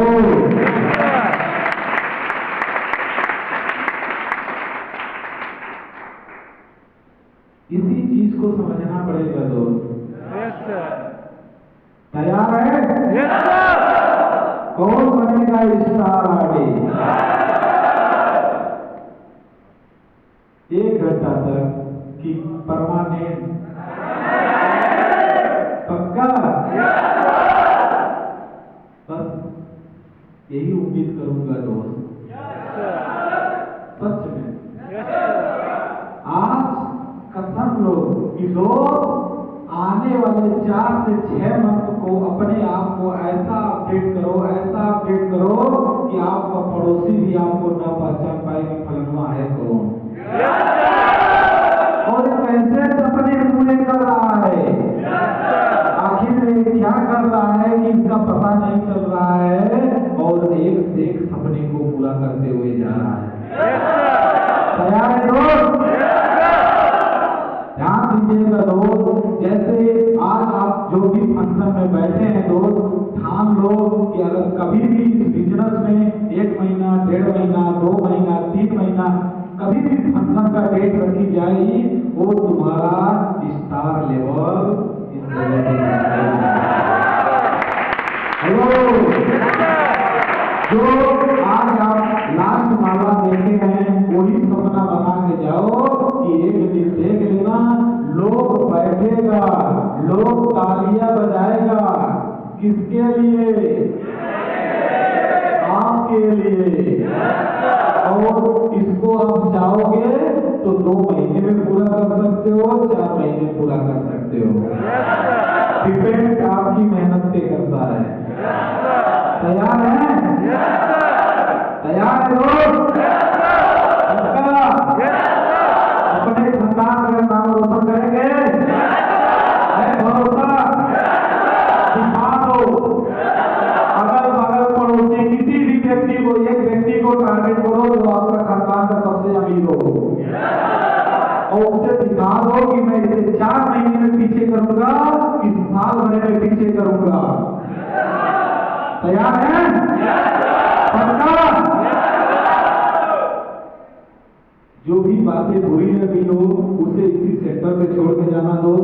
इसी चीज को समझना पड़ेगा दोस्त। Yes sir. तैयार है? Yes sir. कौन बनेगा स्टार आर्टिस्ट? 1 घंटा तक की परमानेंट पक्का? बस यही उम्मीद करूंगा दोस्त, सच में। Yes sir. आने वाले 4 से 6 मंथ को अपने आप को ऐसा अपडेट करो कि आपका पड़ोसी भी आपको न पहचान पाए कि फलनुआ है कौन। और कैसे सपने पूरे कर रहा है, आखिर में क्या कर रहा है कि इसका पता नहीं चल रहा है, और एक से एक सपने को पूरा करते हुए जा रहा है। तैयार है दोस्त? ध्यान दीजिएगा दोस्त, जैसे आज आप जो भी फंक्शन में बैठे हैं दोस्त, ठान लो कि अगर कभी भी इस बिजनेस में 1 महीना, 1.5 महीना, 2 महीना, 3 महीना कभी भी फंक्शन का डेट रखी जाएगी, वो तुम्हारा स्टार लेवल इस लेवल पे जो आज आप लास्ट माला देखे हैं, वही सपना बना के जाओ कि एक दिन देख लेना, लोग बैठेगा, लोग तालियां बजाएगा, किसके लिए? आपके लिए। और इसको आप चाहोगे तो 2 महीने में पूरा कर सकते हो, 4 महीने पूरा कर सकते हो, डिपेंड आपकी मेहनत पे करता है। तैयार है? तैयार है लोग? अपने खानदान का नाम रोशन करेंगे, भरोसा दिखा दो। अगल बगल पड़ोसी किसी भी व्यक्ति को, एक व्यक्ति को टारगेट करो जो आपका खानदान का सबसे अमीर हो, और उसे दिखा दो कि मैं इसे 4 महीने में पीछे करूंगा, इस साल भर में पीछे करूंगा। तैयार है? जो भी बातें बुरी लगी हो उसे इसी सेक्टर पे छोड़ के जाना दो,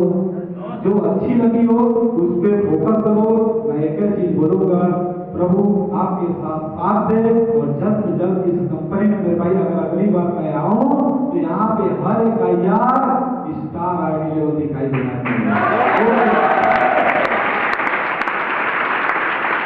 जो अच्छी लगी हो उस पे फोकस करो। मैं एक चीज बोलूंगा, प्रभु आपके साथ दे, और जल्द से जल्द इस कंपनी में मेरे भाई अगर अगली बार मैं आऊं तो यहाँ पे हर एक यार स्टार आईडी लेवल दिखाई देना चाहिए।